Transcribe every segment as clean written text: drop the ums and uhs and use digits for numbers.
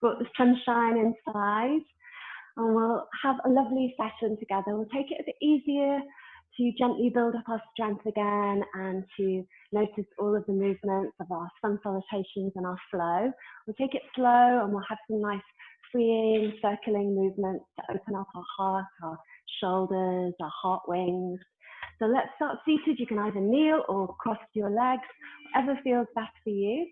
brought the sunshine inside, and we'll have a lovely session together. We'll take it a bit easier to gently build up our strength again and to notice all of the movements of our sun salutations and our flow. We'll take it slow and we'll have some nice freeing, circling movements to open up our heart, our shoulders, our heart wings. So let's start seated. You can either kneel or cross your legs, whatever feels best for you.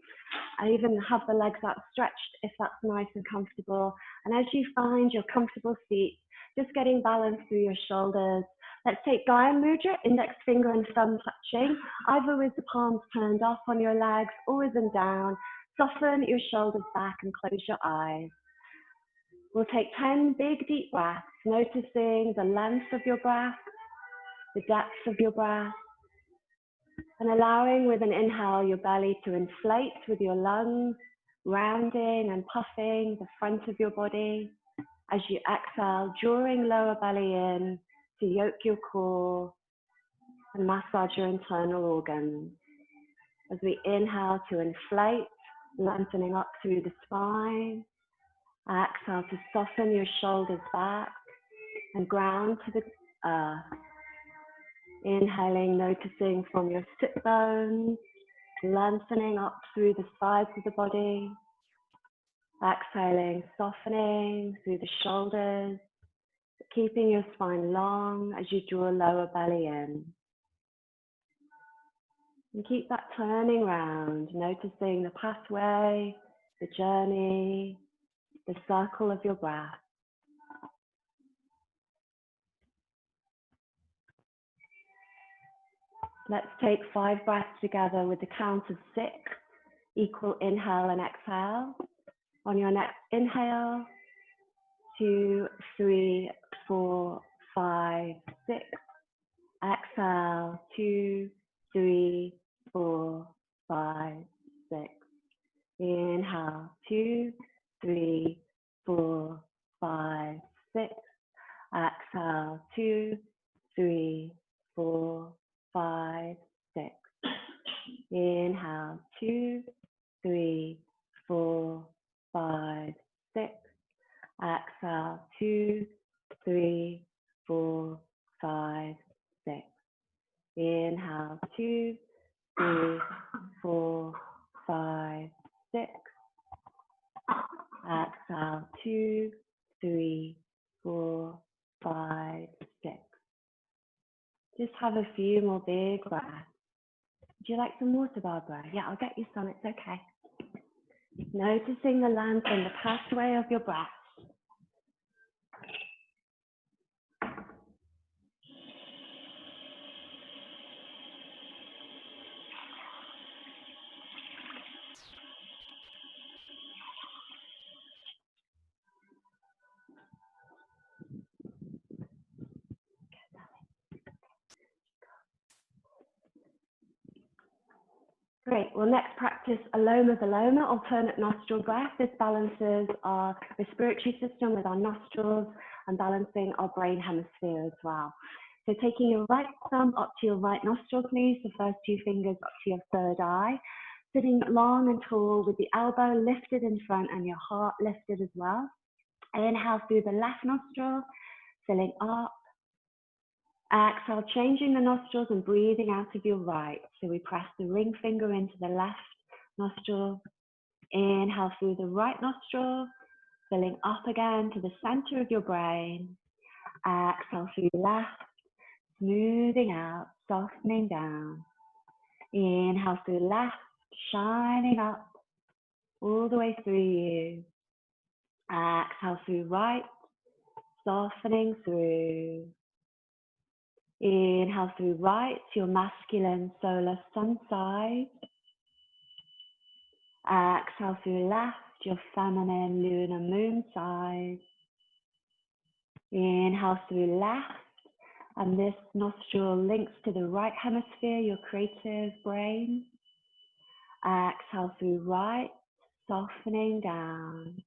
I even have the legs outstretched if that's nice and comfortable. And as you find your comfortable seat, just getting balance through your shoulders. Let's take Gaya Mudra, index finger and thumb touching, either with the palms turned off on your legs or with them down. Soften your shoulders back and close your eyes. We'll take 10 big deep breaths, noticing the length of your breath, the depth of your breath, and allowing with an inhale your belly to inflate with your lungs, rounding and puffing the front of your body. As you exhale, drawing lower belly in to yoke your core and massage your internal organs. As we inhale to inflate, lengthening up through the spine. Exhale to soften your shoulders back and ground to the earth. Inhaling, noticing from your sit bones, lengthening up through the sides of the body. Exhaling, softening through the shoulders, keeping your spine long as you draw lower belly in. And keep that turning round, noticing the pathway, the journey, the circle of your breath. Let's take 5 breaths together with the count of 6, equal inhale and exhale. On your next inhale, 2, 3, 4, 5, 6. Exhale, 2, 3, 4, 5, 6. Inhale, 2, 3, 4, 5, 6. Exhale, 2, 3, 4, 5, 6. Inhale, 2, 3, 4, 5, 6. Exhale, 2, 3, 4, 5, 6. Inhale, 2, 3, 4, 5, 6. Exhale, 2, 3, 4, 5, 6. Just have a few more big breaths. Would you like some water, Barbara? Yeah, I'll get you some, it's okay. Noticing the length and the pathway of your breath. Great. Well, next practice Aloma Viloma, alternate nostril breath. This balances our respiratory system with our nostrils and balancing our brain hemisphere as well. So taking your right thumb up to your right nostril, please, the first 2 fingers up to your third eye. Sitting long and tall with the elbow lifted in front and your heart lifted as well. Inhale through the left nostril, filling up. Exhale, changing the nostrils and breathing out of your right. So we press the ring finger into the left nostril. Inhale through the right nostril, filling up again to the center of your brain. Exhale through left, smoothing out, softening down. Inhale through left, shining up all the way through you. Exhale through right, softening through. Inhale through right, your masculine solar sun side. Exhale through left, your feminine lunar moon side. Inhale through left, and this nostril links to the right hemisphere, your creative brain. Exhale through right, softening down.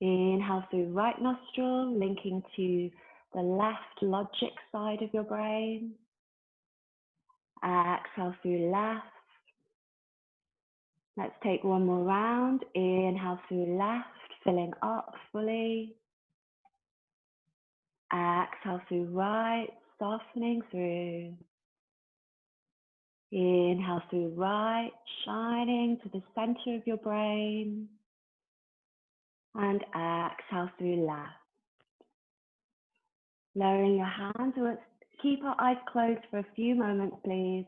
Inhale through right nostril, linking to the left logic side of your brain. Exhale through left. Let's take one more round. Inhale through left, filling up fully. Exhale through right, softening through. Inhale through right, shining to the center of your brain. And exhale through left. Lowering your hands. Let's keep our eyes closed for a few moments, please.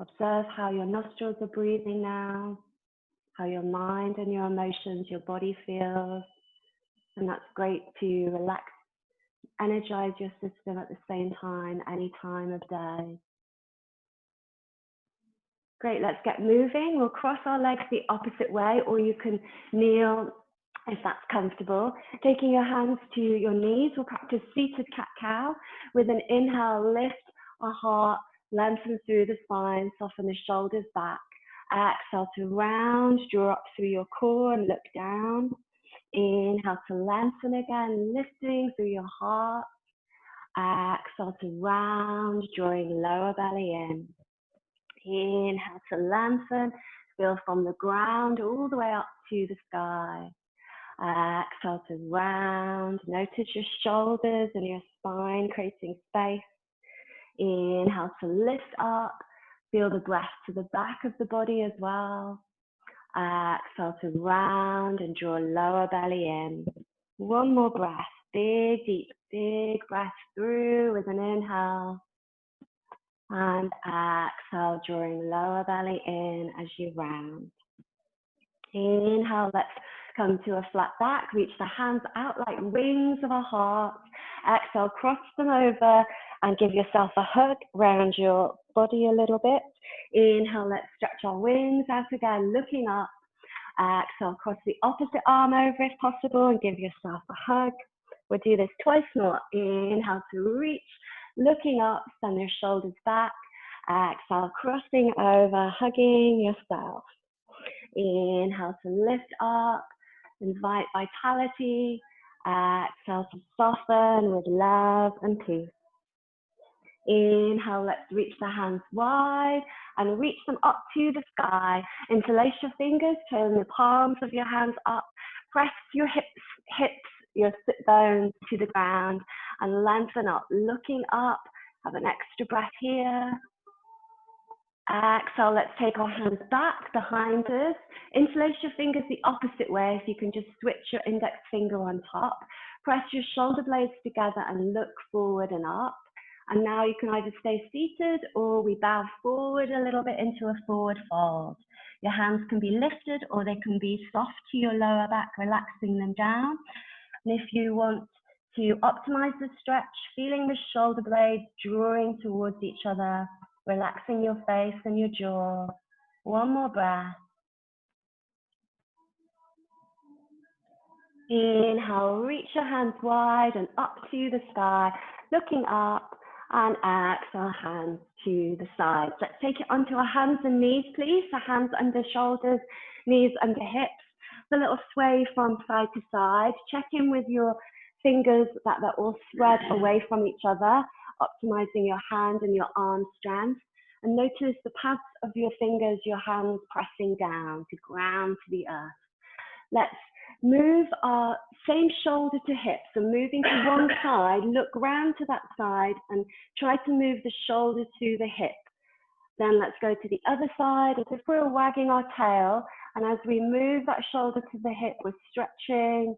Observe how your nostrils are breathing now, how your mind and your emotions, your body feels. And that's great to relax, energize your system at the same time, any time of day. Great, let's get moving. We'll cross our legs the opposite way, or you can kneel if that's comfortable. Taking your hands to your knees, we'll practice seated cat-cow. With an inhale, lift our heart, lengthen through the spine, soften the shoulders back. Exhale to round, draw up through your core and look down. Inhale to lengthen again, lifting through your heart. Exhale to round, drawing lower belly in. Inhale to lengthen, feel from the ground all the way up to the sky. Exhale to round, notice your shoulders and your spine creating space. Inhale to lift up, feel the breath to the back of the body as well. Exhale to round and draw lower belly in. One more breath, big, deep, big breath through with an inhale. And exhale, drawing lower belly in as you round. Inhale, let's come to a flat back. Reach the hands out like wings of a heart. Exhale, cross them over and give yourself a hug around your body a little bit. Inhale, let's stretch our wings out again, looking up. Exhale, cross the opposite arm over if possible and give yourself a hug. We'll do this twice more. Inhale to reach, looking up, send your shoulders back. Exhale, crossing over, hugging yourself. Inhale to lift up, invite vitality. Exhale to soften with love and peace. Inhale, let's reach the hands wide and reach them up to the sky. Interlace your fingers, turn the palms of your hands up. Press your hips, your sit bones to the ground and lengthen up, looking up. Have an extra breath here. Exhale, let's take our hands back behind us. Interlace your fingers the opposite way, so you can just switch your index finger on top. Press your shoulder blades together and look forward and up. And now you can either stay seated or we bow forward a little bit into a forward fold. Your hands can be lifted or they can be soft to your lower back, relaxing them down. And if you want to optimize the stretch, feeling the shoulder blades drawing towards each other, relaxing your face and your jaw. One more breath. Inhale, reach your hands wide and up to the sky, looking up, and exhale, hands to the sides. Let's take it onto our hands and knees, please. So hands under shoulders, knees under hips. A little sway from side to side. Check in with your fingers that they're all spread away from each other, optimizing your hand and your arm strength. And notice the pads of your fingers, your hands pressing down to ground to the earth. Let's move our same shoulder to hip. So moving to one side, look round to that side and try to move the shoulder to the hip. Then let's go to the other side as if we're wagging our tail. And as we move that shoulder to the hip, we're stretching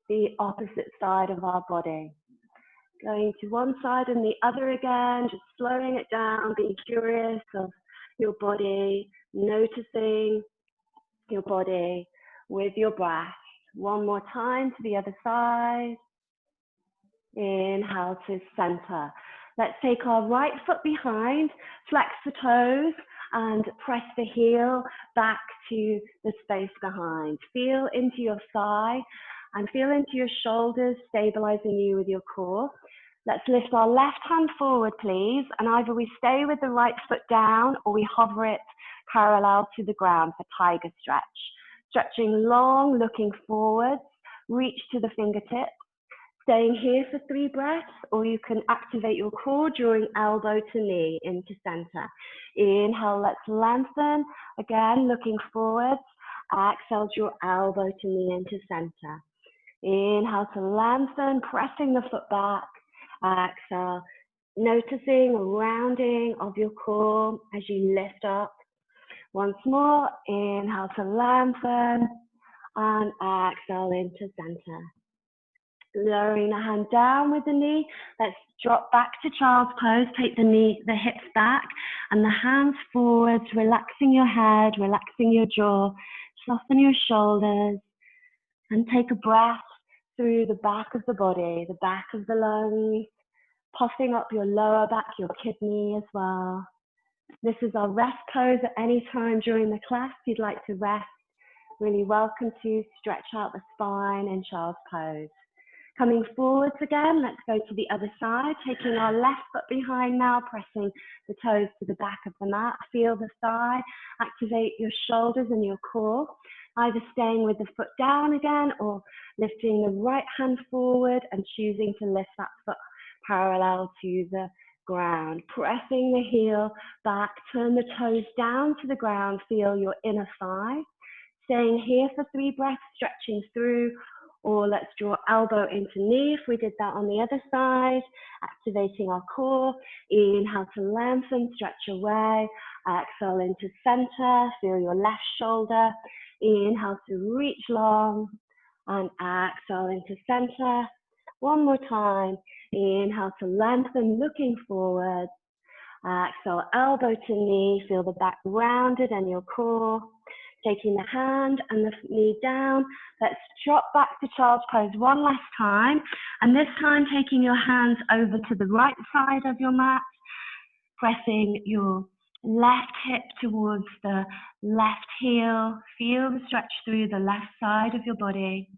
the opposite side of our body. Going to one side and the other again, just slowing it down, being curious of your body, noticing your body with your breath. One more time to the other side. Inhale to center. Let's take our right foot behind, flex the toes, and press the heel back to the space behind. Feel into your thigh and feel into your shoulders, stabilizing you with your core. Let's lift our left hand forward, please, and either we stay with the right foot down or we hover it parallel to the ground for tiger stretch. Stretching long, looking forwards, reach to the fingertips. Staying here for 3 breaths, or you can activate your core, drawing elbow to knee into center. Inhale, let's lengthen. Again, looking forwards. Exhale, draw elbow to knee into center. Inhale to lengthen, pressing the foot back. Exhale, noticing a rounding of your core as you lift up. Once more, inhale to lengthen, and exhale into center. Lowering the hand down with the knee, let's drop back to child's pose. Take the hips back and the hands forwards, relaxing your head, relaxing your jaw, soften your shoulders, and take a breath through the back of the body, the back of the lungs, puffing up your lower back, your kidney as well. This is our rest pose. At any time during the class you'd like to rest, really welcome to stretch out the spine in child's pose. Coming forwards again, let's go to the other side, taking our left foot behind now, pressing the toes to the back of the mat. Feel the thigh, activate your shoulders and your core, either staying with the foot down again or lifting the right hand forward and choosing to lift that foot parallel to the ground. Pressing the heel back, turn the toes down to the ground, feel your inner thigh. Staying here for 3 breaths, stretching through, or let's draw elbow into knee if we did that on the other side, activating our core. Inhale to lengthen, stretch away. Exhale into center, feel your left shoulder. Inhale to reach long, and exhale into center. One more time. Inhale to lengthen, looking forward. Exhale, elbow to knee, feel the back rounded and your core. Taking the hand and the knee down, let's drop back to child's pose one last time. And this time taking your hands over to the right side of your mat, pressing your left hip towards the left heel. Feel the stretch through the left side of your body.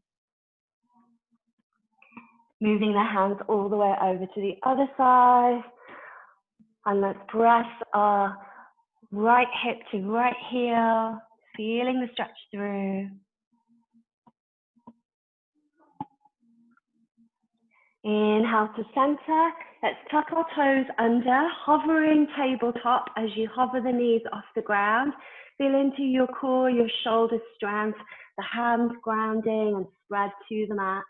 Moving the hands all the way over to the other side. And let's press our right hip to right heel. Feeling the stretch through. Inhale to center. Let's tuck our toes under, hovering tabletop as you hover the knees off the ground. Feel into your core, your shoulder strength, the hands grounding and spread to the mat.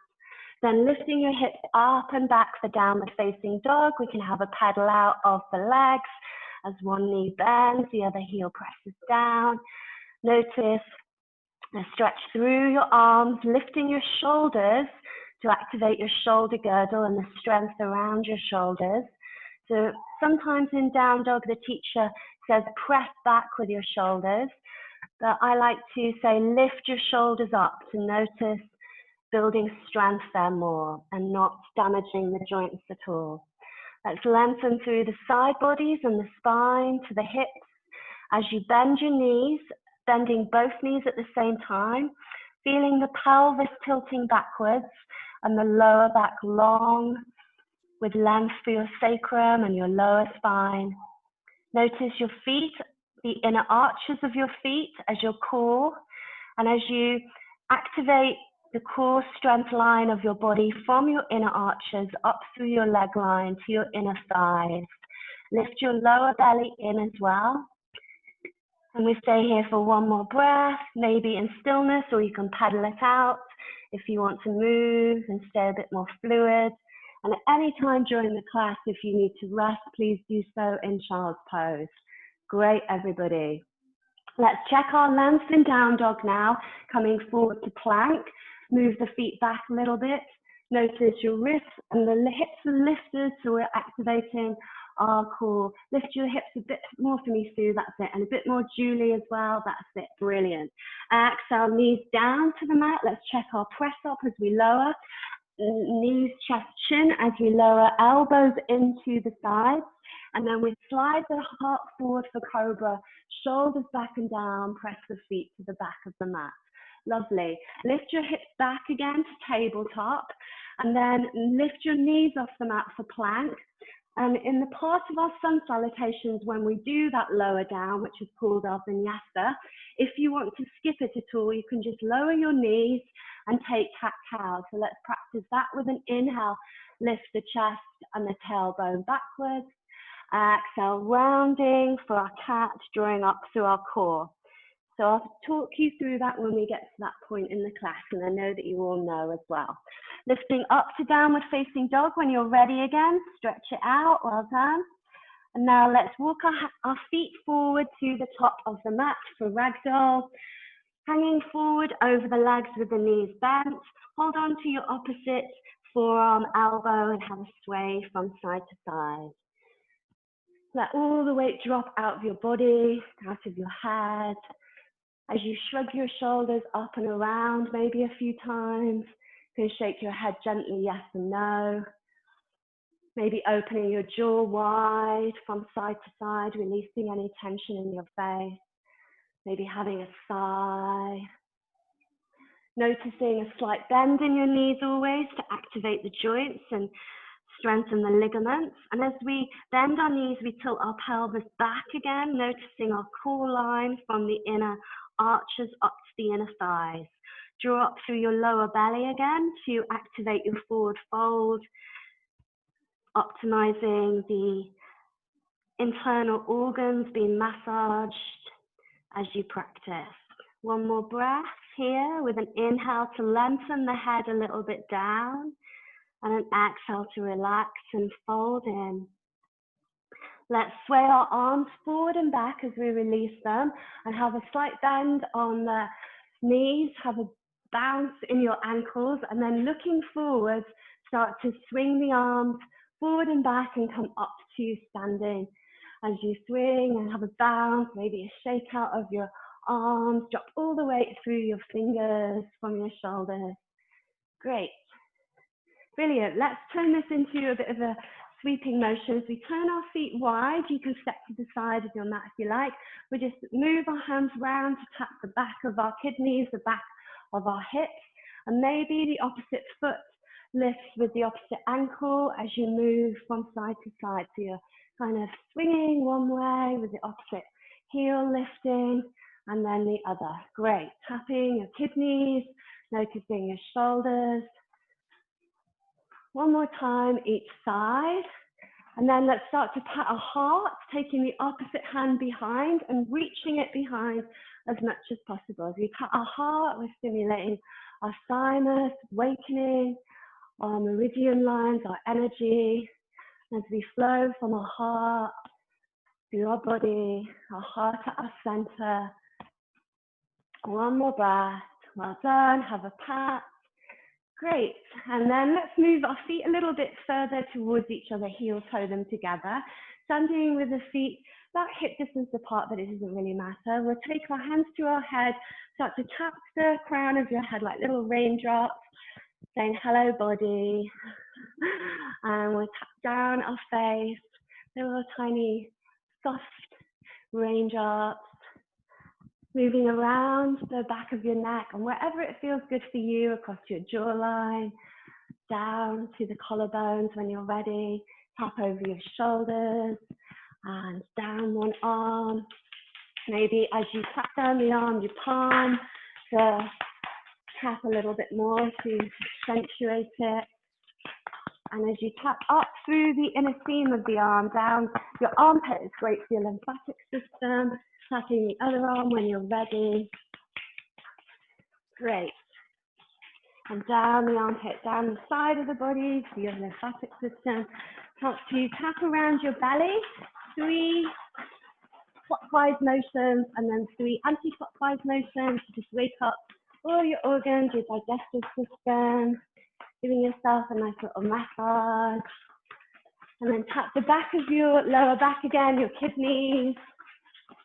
Then lifting your hips up and back for downward facing dog. We can have a pedal out of the legs as one knee bends, the other heel presses down. Notice a stretch through your arms, lifting your shoulders to activate your shoulder girdle and the strength around your shoulders. So sometimes in down dog, the teacher says press back with your shoulders, but I like to say lift your shoulders up to notice building strength there more and not damaging the joints at all. Let's lengthen through the side bodies and the spine to the hips as you bend your knees, bending both knees at the same time, feeling the pelvis tilting backwards and the lower back long with length for your sacrum and your lower spine. Notice your feet, the inner arches of your feet as your core, and as you activate the core strength line of your body from your inner arches up through your leg line to your inner thighs. Lift your lower belly in as well. And we stay here for one more breath, maybe in stillness, or you can pedal it out if you want to move and stay a bit more fluid. And at any time during the class, if you need to rest, please do so in child's pose. Great, everybody. Let's check our length in down dog now, coming forward to plank. Move the feet back a little bit. Notice your wrists and the hips are lifted, so we're activating our core. Lift your hips a bit more for me, Sue, that's it. And a bit more, Julie, as well, that's it, brilliant. Exhale, knees down to the mat. Let's check our press up as we lower. Knees, chest, chin as we lower, elbows into the sides. And then we slide the heart forward for cobra, shoulders back and down, press the feet to the back of the mat. Lovely. Lift your hips back again to tabletop, and then lift your knees off the mat for plank. And in the part of our sun salutations, when we do that lower down, which is called our vinyasa, if you want to skip it at all, you can just lower your knees and take cat-cow. So let's practice that with an inhale. Lift the chest and the tailbone backwards. Exhale, rounding for our cat, drawing up through our core. So I'll talk you through that when we get to that point in the class, and I know that you all know as well. Lifting up to downward facing dog. When you're ready again, stretch it out. Well done. And now let's walk our feet forward to the top of the mat for ragdoll. Hanging forward over the legs with the knees bent. Hold on to your opposite forearm, elbow, and have a sway from side to side. Let all the weight drop out of your body, out of your head. As you shrug your shoulders up and around, maybe a few times. You can shake your head gently, yes and no. Maybe opening your jaw wide from side to side, releasing any tension in your face. Maybe having a sigh. Noticing a slight bend in your knees always to activate the joints and strengthen the ligaments. And as we bend our knees, we tilt our pelvis back again, noticing our core line from the inner arches up to the inner thighs. Draw up through your lower belly again to activate your forward fold, optimizing the internal organs being massaged as you practice. One more breath here with an inhale to lengthen the head a little bit down and an exhale to relax and fold in. Let's sway our arms forward and back as we release them and have a slight bend on the knees, have a bounce in your ankles, and then looking forward, start to swing the arms forward and back and come up to standing. As you swing and have a bounce, maybe a shake out of your arms, drop all the weight through your fingers from your shoulders. Great. Brilliant. Let's turn this into a bit of a sweeping motion. As we turn our feet wide, you can step to the side of your mat if you like. We just move our hands round to tap the back of our kidneys, the back of our hips, and maybe the opposite foot lifts with the opposite ankle as you move from side to side. So you're kind of swinging one way with the opposite heel lifting and then the other. Great. Tapping your kidneys, noticing your shoulders. One more time each side. And then let's start to pat our heart, taking the opposite hand behind and reaching it behind as much as possible. As we pat our heart, we're stimulating our thymus, awakening our meridian lines, our energy. As we flow from our heart through our body, our heart at our center. One more breath. Well done. Have a pat. Great. And then let's move our feet a little bit further towards each other, heel toe them together. Standing with the feet about hip distance apart, but it doesn't really matter. We'll take our hands to our head, start to tap the crown of your head like little raindrops, saying hello body. And we'll tap down our face, little tiny soft raindrops. Moving around the back of your neck and wherever it feels good for you, across your jawline, down to the collarbones when you're ready. Tap over your shoulders and down one arm. Maybe as you tap down the arm, your palm to tap a little bit more to accentuate it. And as you tap up through the inner seam of the arm, down your armpit is great for your lymphatic system. Tapping the other arm when you're ready. Great. And down the armpit, down the side of the body to your lymphatic system. Start to tap around your belly. 3 clockwise motions and then 3 anti-clockwise motions to just wake up all your organs, your digestive system, giving yourself a nice little massage. And then tap the back of your lower back again, your kidneys.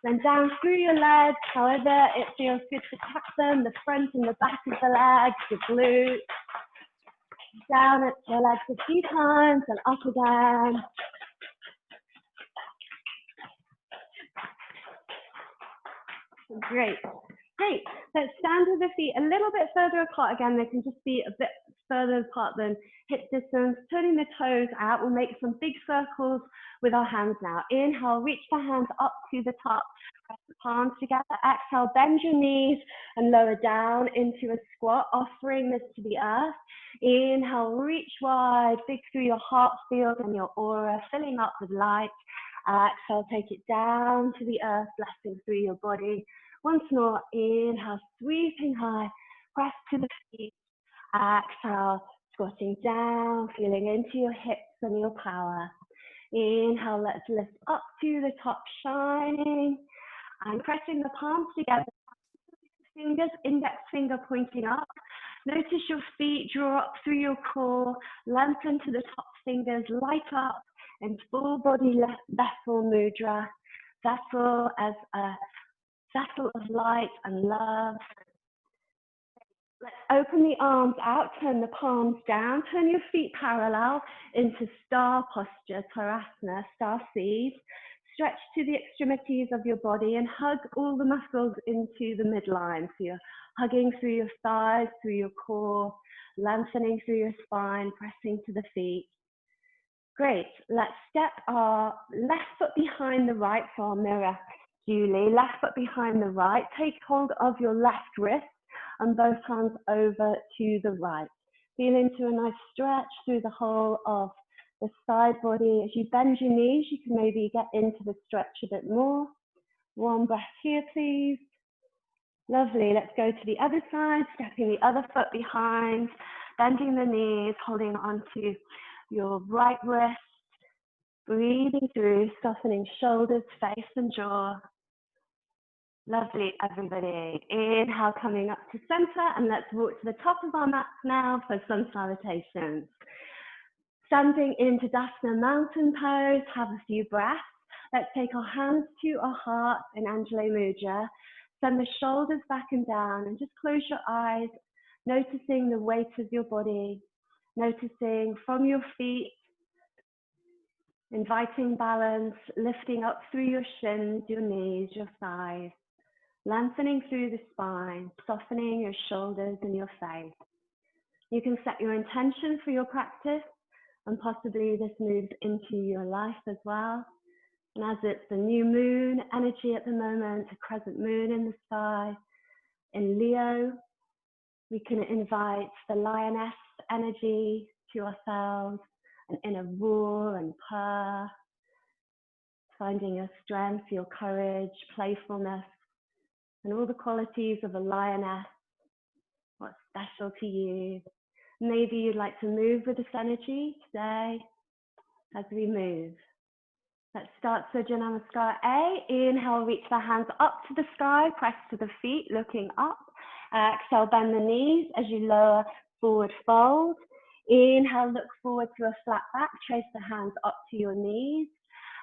Then down through your legs, however it feels good to tap them, the front and the back of the legs, your glutes. Down at your legs a few times and up again. Great. Great. Let's stand with the feet a little bit further apart again. They can just be a bit further apart than hip distance. Turning the toes out, we'll make some big circles with our hands now. Inhale, reach the hands up to the top, press the palms together. Exhale, bend your knees and lower down into a squat, offering this to the earth. Inhale, reach wide, big through your heart field and your aura, filling up with light. Exhale, take it down to the earth, blessing through your body. Once more, inhale, sweeping high, press to the feet. Exhale, squatting down, feeling into your hips and your power. Inhale, let's lift up to the top, shining, and pressing the palms together. Fingers, index finger pointing up. Notice your feet draw up through your core, lengthen to the top fingers, light up, and full body vessel mudra. Vessel as a vessel of light and love. Let's open the arms out, turn the palms down, turn your feet parallel into star posture, Tadasana, star seed. Stretch to the extremities of your body and hug all the muscles into the midline. So you're hugging through your thighs, through your core, lengthening through your spine, pressing to the feet. Great. Let's step our left foot behind the right for our mirror. Julie, left foot behind the right. Take hold of your left wrist and both hands over to the right. Feel into a nice stretch through the whole of the side body. As you bend your knees, you can maybe get into the stretch a bit more. One breath here, please. Lovely. Let's go to the other side, stepping the other foot behind, bending the knees, holding onto your right wrist, breathing through, softening shoulders, face and jaw. Lovely, everybody. Inhale, coming up to center, and let's walk to the top of our mats now for sun salutations. Standing in Tadasana mountain pose, have a few breaths. Let's take our hands to our hearts in Anjali Mudra. Send the shoulders back and down and just close your eyes, noticing the weight of your body, noticing from your feet, inviting balance, lifting up through your shins, your knees, your thighs, lengthening through the spine, softening your shoulders and your face. You can set your intention for your practice, and possibly this moves into your life as well. And as it's the new moon energy at the moment, a crescent moon in the sky, in Leo, we can invite the lioness energy to ourselves, an inner roar and purr, finding your strength, your courage, playfulness, and all the qualities of a lioness. What's special to you? Maybe you'd like to move with this energy today as we move. Let's start Surya Namaskar A. Inhale, reach the hands up to the sky, press to the feet, looking up. Exhale, bend the knees as you lower, forward fold. Inhale, look forward to a flat back, trace the hands up to your knees.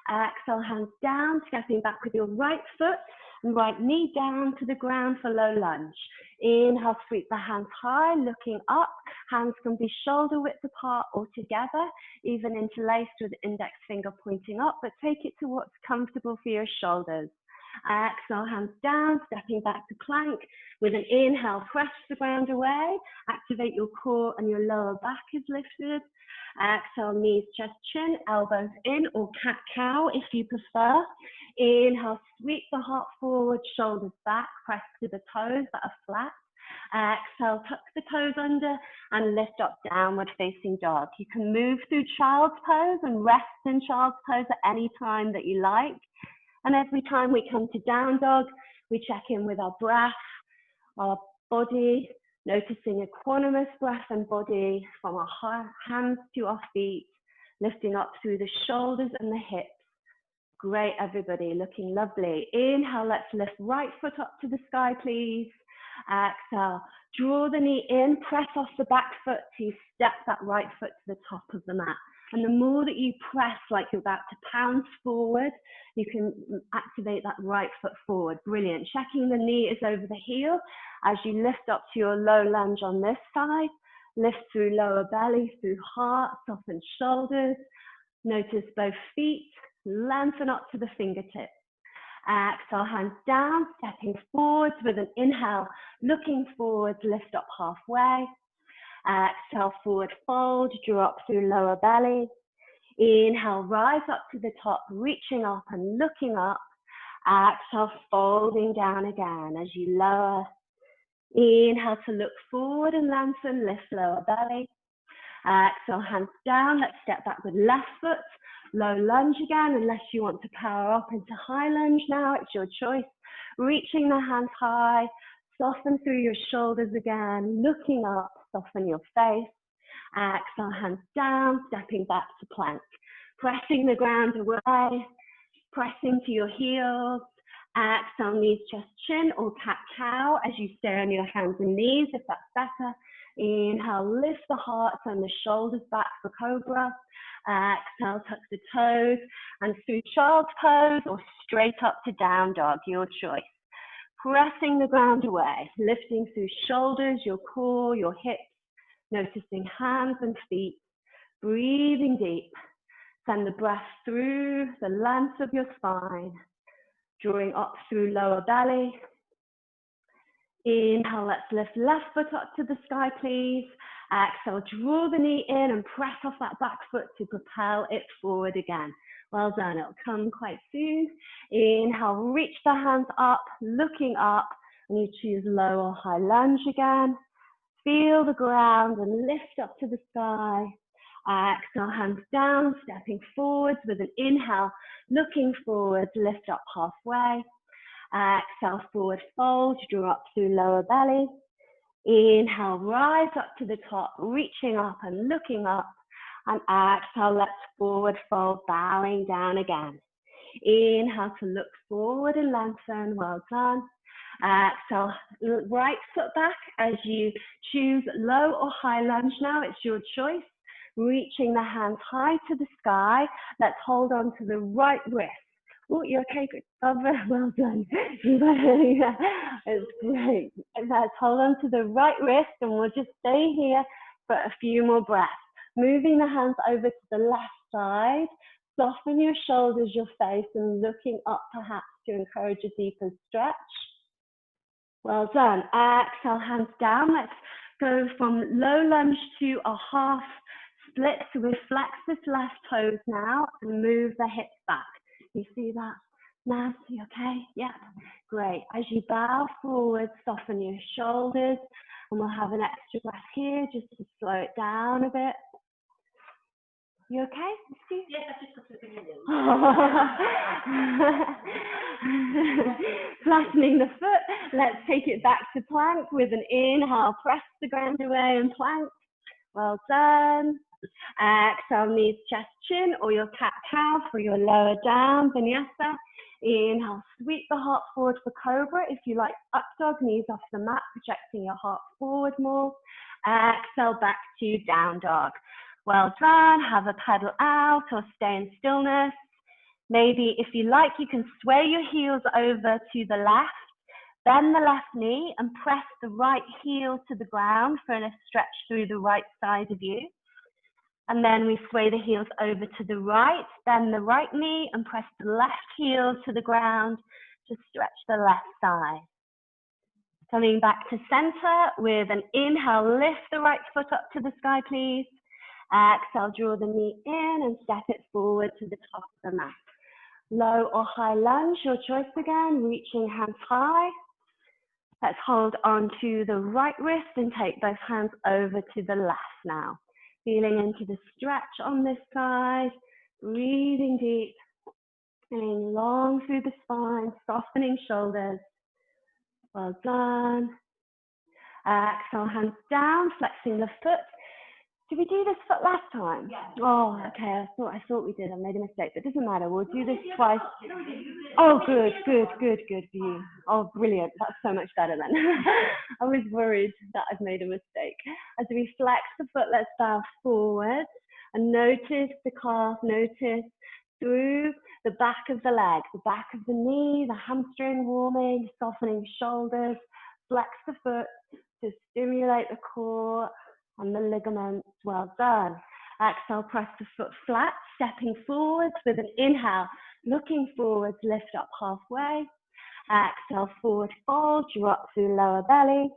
Exhale, hands down, stepping back with your right foot and right knee down to the ground for low lunge. Inhale, sweep the hands high, looking up. Hands can be shoulder width apart or together, even interlaced with index finger pointing up, but take it to what's comfortable for your shoulders. Exhale, hands down, stepping back to plank. With an inhale, press the ground away. Activate your core and your lower back is lifted. Exhale, knees, chest, chin, elbows in, or cat-cow if you prefer. Inhale, sweep the heart forward, shoulders back, press to the toes that are flat. Exhale, tuck the toes under and lift up, downward facing dog. You can move through child's pose and rest in child's pose at any time that you like. And every time we come to down dog, we check in with our breath, our body, noticing equanimous breath and body from our hands to our feet, lifting up through the shoulders and the hips. Great, everybody, looking lovely. Inhale, let's lift right foot up to the sky, please. Exhale, draw the knee in, press off the back foot to step that right foot to the top of the mat. And the more that you press like you're about to pounce forward, you can activate that right foot forward. Brilliant. Checking the knee is over the heel as you lift up to your low lunge on this side. Lift through lower belly, through heart, soften shoulders. Notice both feet, lengthen up to the fingertips. Exhale, hands down, stepping forwards with an inhale, looking forward, lift up halfway. Exhale, forward fold, drop through lower belly. Inhale, rise up to the top, reaching up and looking up. Exhale, folding down again as you lower. Inhale to look forward and lengthen, lift lower belly. Exhale, hands down. Let's step back with left foot. Low lunge again, unless you want to power up into high lunge now. It's your choice. Reaching the hands high. Soften through your shoulders again. Looking up, soften your face. Exhale, hands down, stepping back to plank. Pressing the ground away. Pressing to your heels. Exhale, knees, chest, chin, or cat-cow as you stay on your hands and knees if that's better. Inhale, lift the heart and the shoulders back for cobra. Exhale, tuck the toes and through child's pose or straight up to down dog, your choice. Pressing the ground away, lifting through shoulders, your core, your hips, noticing hands and feet, breathing deep. Send the breath through the length of your spine, drawing up through lower belly. Inhale, let's lift left foot up to the sky, please. Exhale, draw the knee in and press off that back foot to propel it forward again. Well done, it'll come quite soon. Inhale, reach the hands up, looking up, and you choose low or high lunge again. Feel the ground and lift up to the sky. Exhale, hands down, stepping forwards with an inhale, looking forwards, lift up halfway. Exhale, forward fold, draw up through lower belly. Inhale, rise up to the top, reaching up and looking up. And exhale, let's forward fold, bowing down again. Inhale to look forward and lengthen, well done. Exhale, right foot back as you choose low or high lunge now, it's your choice. Reaching the hands high to the sky, let's hold on to the right wrist. Oh, you're okay, well done. It's great. Let's hold on to the right wrist and we'll just stay here for a few more breaths. Moving the hands over to the left side, soften your shoulders, your face, and looking up perhaps to encourage a deeper stretch. Well done. Exhale, hands down. Let's go from low lunge to a half split. So we flex this left toes now and move the hips back. You see that? Nancy, okay? Yeah, great. As you bow forward, soften your shoulders, and we'll have an extra breath here just to slow it down a bit. You okay? Yes, I just got something in there. Flattening the foot. Let's take it back to plank with an inhale. Press the ground away and plank. Well done. Exhale, knees, chest, chin, or your cat-cow for your lower down, vinyasa. Inhale, sweep the heart forward for cobra. If you like up dog, knees off the mat, projecting your heart forward more. Exhale, back to down dog. Well done. Have a pedal out or stay in stillness. Maybe if you like, you can sway your heels over to the left. Bend the left knee and press the right heel to the ground for a stretch through the right side of you. And then we sway the heels over to the right, bend the right knee and press the left heel to the ground to stretch the left side. Coming back to center with an inhale, lift the right foot up to the sky, please. Exhale, draw the knee in and step it forward to the top of the mat. Low or high lunge, your choice again, reaching hands high. Let's hold on to the right wrist and take both hands over to the left now. Feeling into the stretch on this side, breathing deep, feeling long through the spine, softening shoulders. Well done. Exhale, hands down, flexing the foot. Did we do this foot last time? Yeah. Oh, okay. I thought we did. I made a mistake, but it doesn't matter. We'll do this twice. Oh, good view. Oh, brilliant. That's so much better then. I was worried that I'd made a mistake. As we flex the foot, let's bow forward and notice the calf, notice through the back of the leg, the back of the knee, the hamstring warming, softening shoulders. Flex the foot to stimulate the core and the ligaments. Well done. Exhale, press the foot flat, stepping forwards with an inhale, looking forwards, lift up halfway. Exhale, forward fold, drop through lower belly.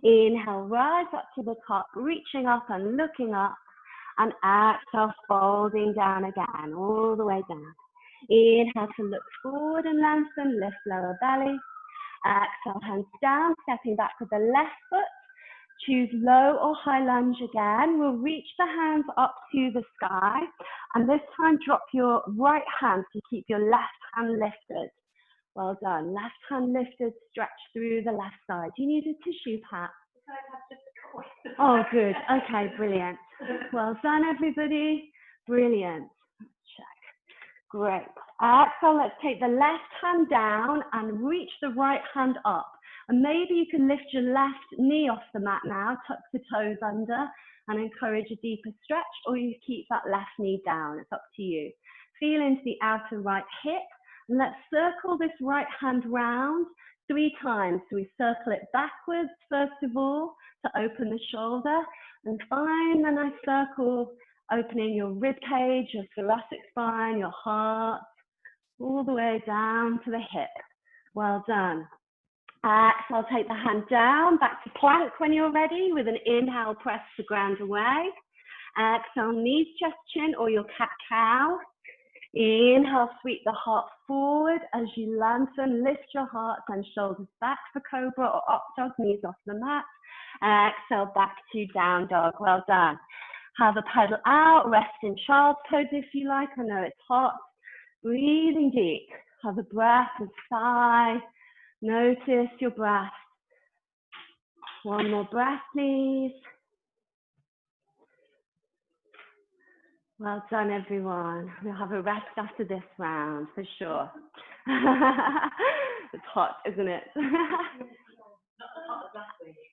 Inhale, rise up to the top, reaching up and looking up. And exhale, folding down again, all the way down. Inhale to look forward and lengthen, lift lower belly. Exhale, hands down, stepping back with the left foot. Choose low or high lunge again. We'll reach the hands up to the sky. And this time, drop your right hand to keep your left hand lifted. Well done. Left hand lifted, stretch through the left side. Do you need a tissue, Pat? Oh, good. Okay, brilliant. Well done, everybody. Brilliant. Check. Great. Exhale, let's take the left hand down and reach the right hand up. And maybe you can lift your left knee off the mat now, tuck the toes under, and encourage a deeper stretch, or you keep that left knee down. It's up to you. Feel into the outer right hip. And let's circle this right hand round 3 times. So we circle it backwards, first of all, to open the shoulder, and find a nice circle, opening your rib cage, your thoracic spine, your heart, all the way down to the hip. Well done. Exhale, take the hand down, back to plank when you're ready, with an inhale, press the ground away. Exhale, knees, chest, chin, or your cat-cow. Inhale, sweep the heart forward as you lengthen, lift your heart and shoulders back for cobra or up dog, knees off the mat. Exhale, back to down dog. Well done. Have a pedal out, rest in child's pose if you like. I know it's hot. Breathing deep. Have a breath and sigh. Notice your breath. One more breath, please. Well done, everyone. We'll have a rest after this round, for sure. It's hot, isn't it?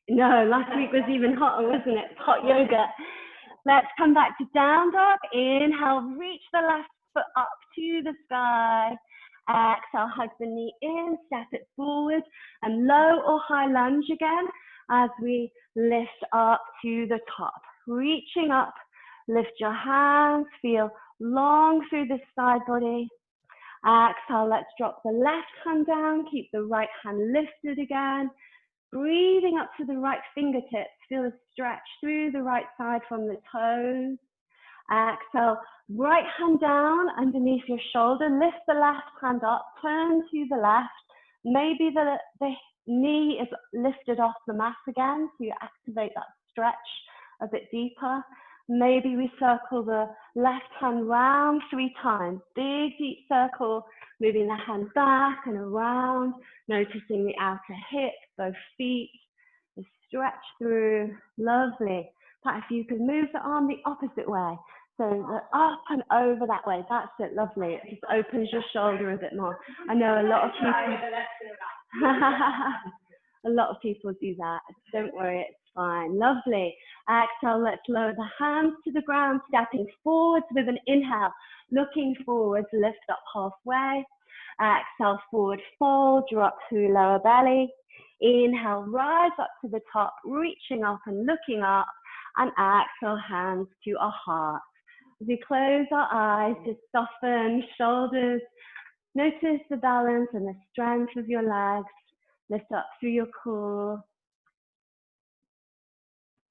No, last week was even hotter, wasn't it? Hot yoga. Let's come back to down dog. Inhale, reach the left foot up to the sky. Exhale, hug the knee in, step it forward, and low or high lunge again as we lift up to the top. Reaching up, lift your hands, feel long through the side body. Exhale, let's drop the left hand down, keep the right hand lifted again. Breathing up to the right fingertips, feel a stretch through the right side from the toes. Exhale, right hand down underneath your shoulder, lift the left hand up, turn to the left. Maybe the knee is lifted off the mat again, so you activate that stretch a bit deeper. Maybe we circle the left hand round 3 times. Big deep circle, moving the hand back and around, noticing the outer hip, both feet, the stretch through. Lovely. Pat, if you can move the arm the opposite way, so the up and over that way. That's it. Lovely. It just opens your shoulder a bit more. I know a lot of people. A lot of people do that. Don't worry, it's fine. Lovely. Exhale, let's lower the hands to the ground, stepping forwards with an inhale. Looking forwards, lift up halfway. Exhale, forward fold, drop through lower belly. Inhale, rise up to the top, reaching up and looking up. And exhale, hands to our heart. As we close our eyes, just soften shoulders. Notice the balance and the strength of your legs. Lift up through your core.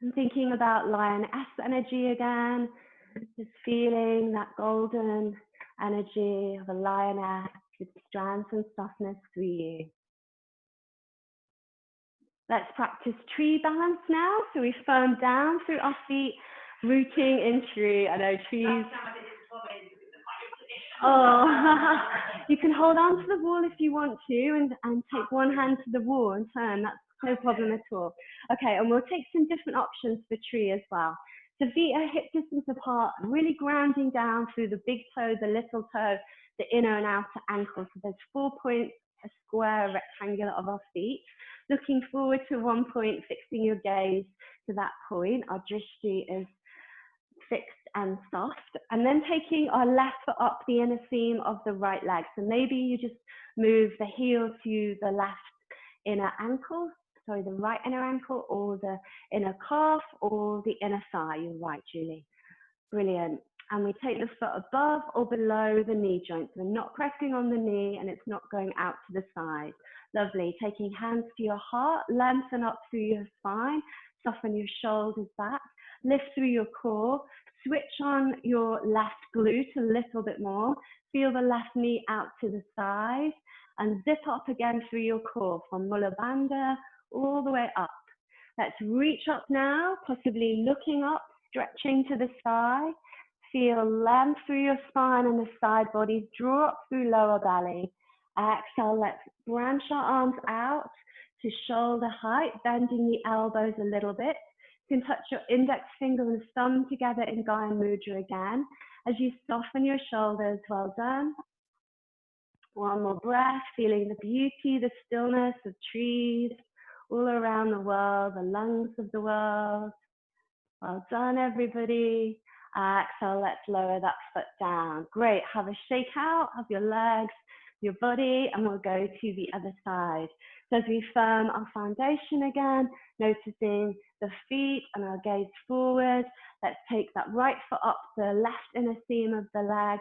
And thinking about Lioness energy again. Just feeling that golden energy of a lioness with strength and softness through you. Let's practice tree balance now. So we firm down through our feet, rooting in tree. I know trees. Oh, you can hold on to the wall if you want to and take one hand to the wall and turn. That's no problem at all. Okay, and we'll take some different options for tree as well. So feet are hip distance apart, really grounding down through the big toe, the little toe, the inner and outer ankle. So there's 4 points, a square rectangular of our feet. Looking forward to 1 point, fixing your gaze to that point. Our drishti is fixed and soft. And then taking our left foot up the inner seam of the right leg. So maybe you just move the heel to the left inner ankle, sorry, the right inner ankle, or the inner calf, or the inner thigh. You're right, Julie. Brilliant. And we take the foot above or below the knee joint. So we're not pressing on the knee and it's not going out to the side. Lovely. Taking hands to your heart, lengthen up through your spine, soften your shoulders back, lift through your core, switch on your left glute a little bit more, feel the left knee out to the side, and zip up again through your core from Mula Bandha all the way up. Let's reach up now, possibly looking up, stretching to the sky. Feel length through your spine and the side body, draw up through lower belly. Exhale, let's branch our arms out to shoulder height, bending the elbows a little bit. You can touch your index finger and thumb together in Gaya Mudra again. As you soften your shoulders, well done. One more breath, feeling the beauty, the stillness of trees all around the world, the lungs of the world. Well done, everybody. Exhale, let's lower that foot down. Great, have a shake out of your legs, your body, and we'll go to the other side. So as we firm our foundation again, noticing the feet and our gaze forward, let's take that right foot up the left inner seam of the leg,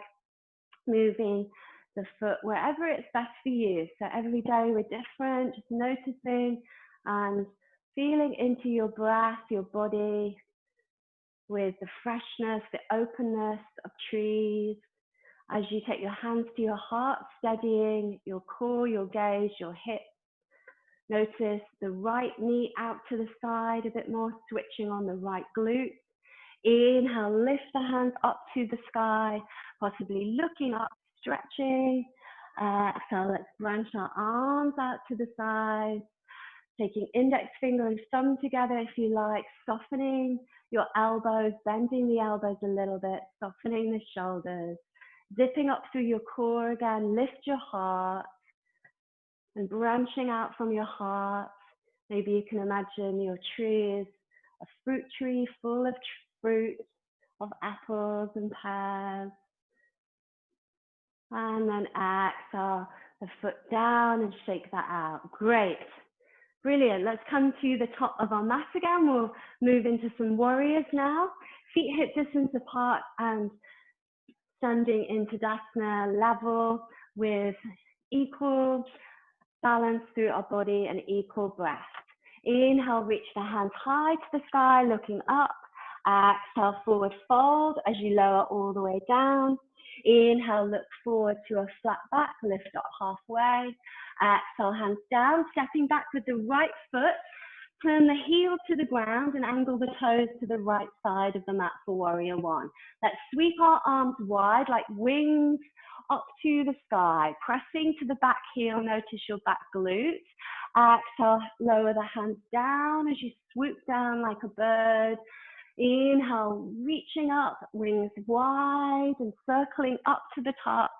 moving the foot wherever it's best for you. So every day we're different, just noticing and feeling into your breath, your body, with the freshness, the openness of trees. As you take your hands to your heart, steadying your core, your gaze, your hips. Notice the right knee out to the side a bit more, switching on the right glute. Inhale, lift the hands up to the sky, possibly looking up, stretching. Exhale, let's branch our arms out to the side. Taking index finger and thumb together if you like, softening your elbows, bending the elbows a little bit, softening the shoulders, zipping up through your core again, lift your heart, and branching out from your heart. Maybe you can imagine your tree is a fruit tree full of fruit, of apples and pears. And then exhale the foot down and shake that out. Great. Brilliant. Let's come to the top of our mat again. We'll move into some warriors now. Feet hip distance apart and standing in Tadasana level with equal balance through our body and equal breath. Inhale, reach the hands high to the sky, looking up. Exhale, forward fold as you lower all the way down. Inhale, look forward to a flat back, lift up halfway. Exhale, hands down, stepping back with the right foot. Turn the heel to the ground and angle the toes to the right side of the mat for warrior one. Let's sweep our arms wide like wings up to the sky, pressing to the back heel. Notice your back glutes. Exhale, lower the hands down as you swoop down like a bird. Inhale, reaching up, wings wide and circling up to the top.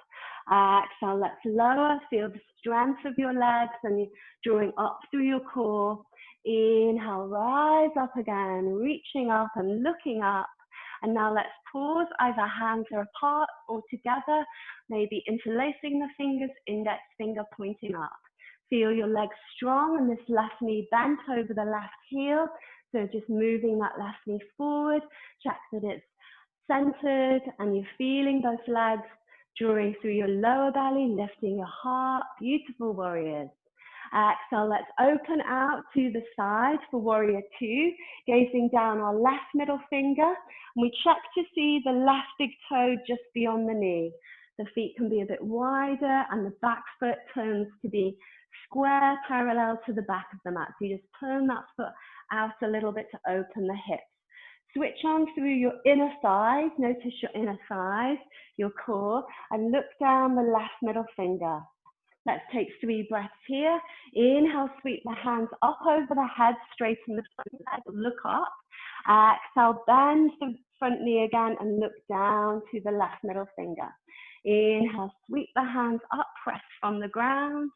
Exhale, let's lower, feel the strength of your legs and drawing up through your core. Inhale, rise up again, reaching up and looking up. And now let's pause, either hands are apart or together, maybe interlacing the fingers, index finger pointing up. Feel your legs strong and this left knee bent over the left heel. So just moving that left knee forward, check that it's centered and you're feeling those legs drawing through your lower belly, lifting your heart. Beautiful, warriors. Exhale, let's open out to the side for warrior two, gazing down our left middle finger. And we check to see the left big toe just beyond the knee. The feet can be a bit wider and the back foot turns to be square parallel to the back of the mat. So you just turn that foot out a little bit to open the hips. Switch on through your inner thighs. Notice your inner thighs, your core, and look down the left middle finger. Let's take 3 breaths here. Inhale, sweep the hands up over the head, straighten the front leg, look up. Exhale, bend the front knee again and look down to the left middle finger. Inhale, sweep the hands up, press from the ground.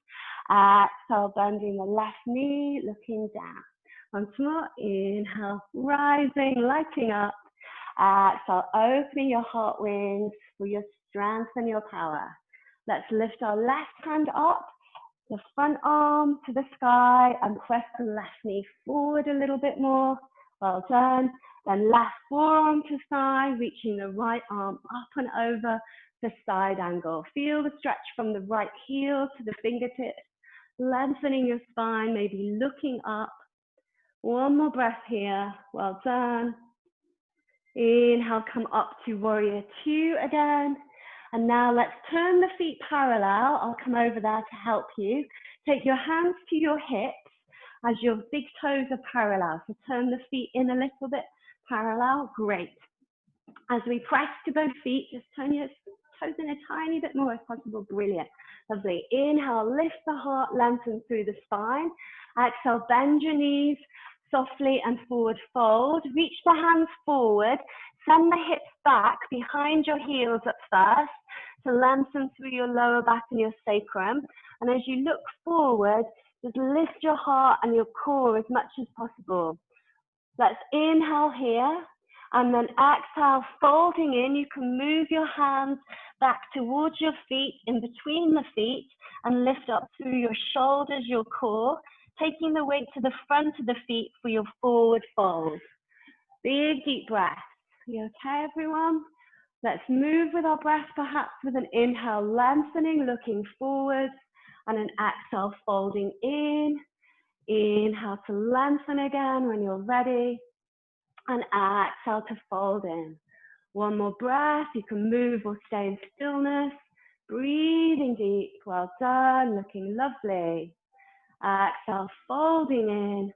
Exhale, bending the left knee, looking down. Once more, inhale, rising, lighting up. Exhale, opening your heart wings for your strength and your power. Let's lift our left hand up, the front arm to the sky, and press the left knee forward a little bit more. Well done. Then left forearm to thigh, reaching the right arm up and over the side angle. Feel the stretch from the right heel to the fingertips. lengthening your spine, maybe looking up. One more breath here. Well done. Inhale, come up to warrior two again. And now let's turn the feet parallel. I'll come over there to help you. Take your hands to your hips as your big toes are parallel. So turn the feet in a little bit parallel. Great. As we press to both feet, just turn your toes in a tiny bit more if possible. Brilliant. Lovely. Inhale, lift the heart, lengthen through the spine. Exhale, bend your knees softly and forward fold. Reach the hands forward. Send the hips back behind your heels at first to lengthen through your lower back and your sacrum. And as you look forward, just lift your heart and your core as much as possible. Let's inhale here. And then exhale, folding in. You can move your hands back towards your feet, in between the feet, and lift up through your shoulders, your core, taking the weight to the front of the feet for your forward fold. Big deep breath. You okay, everyone? Let's move with our breath, perhaps with an inhale, lengthening, looking forwards, and an exhale, folding in. Inhale to lengthen again when you're ready. And exhale to fold in. One more breath. You can move or stay in stillness. Breathing deep. Well done. Looking lovely. Exhale, folding in.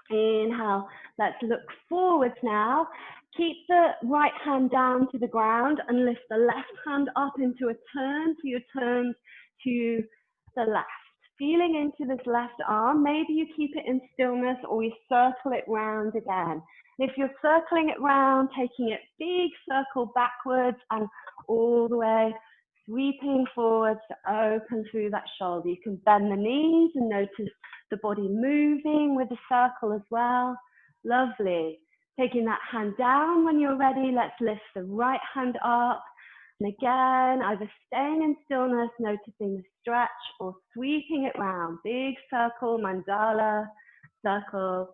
Inhale. Let's look forwards now. Keep the right hand down to the ground and lift the left hand up into a turn. So you turn to the left. Feeling into this left arm. Maybe you keep it in stillness or you circle it round again. If you're circling it round, taking it big circle backwards and all the way, sweeping forwards to open through that shoulder. You can bend the knees and notice the body moving with the circle as well. Lovely. Taking that hand down when you're ready, let's lift the right hand up. And again, either staying in stillness, noticing the stretch, or sweeping it round. Big circle, mandala, circle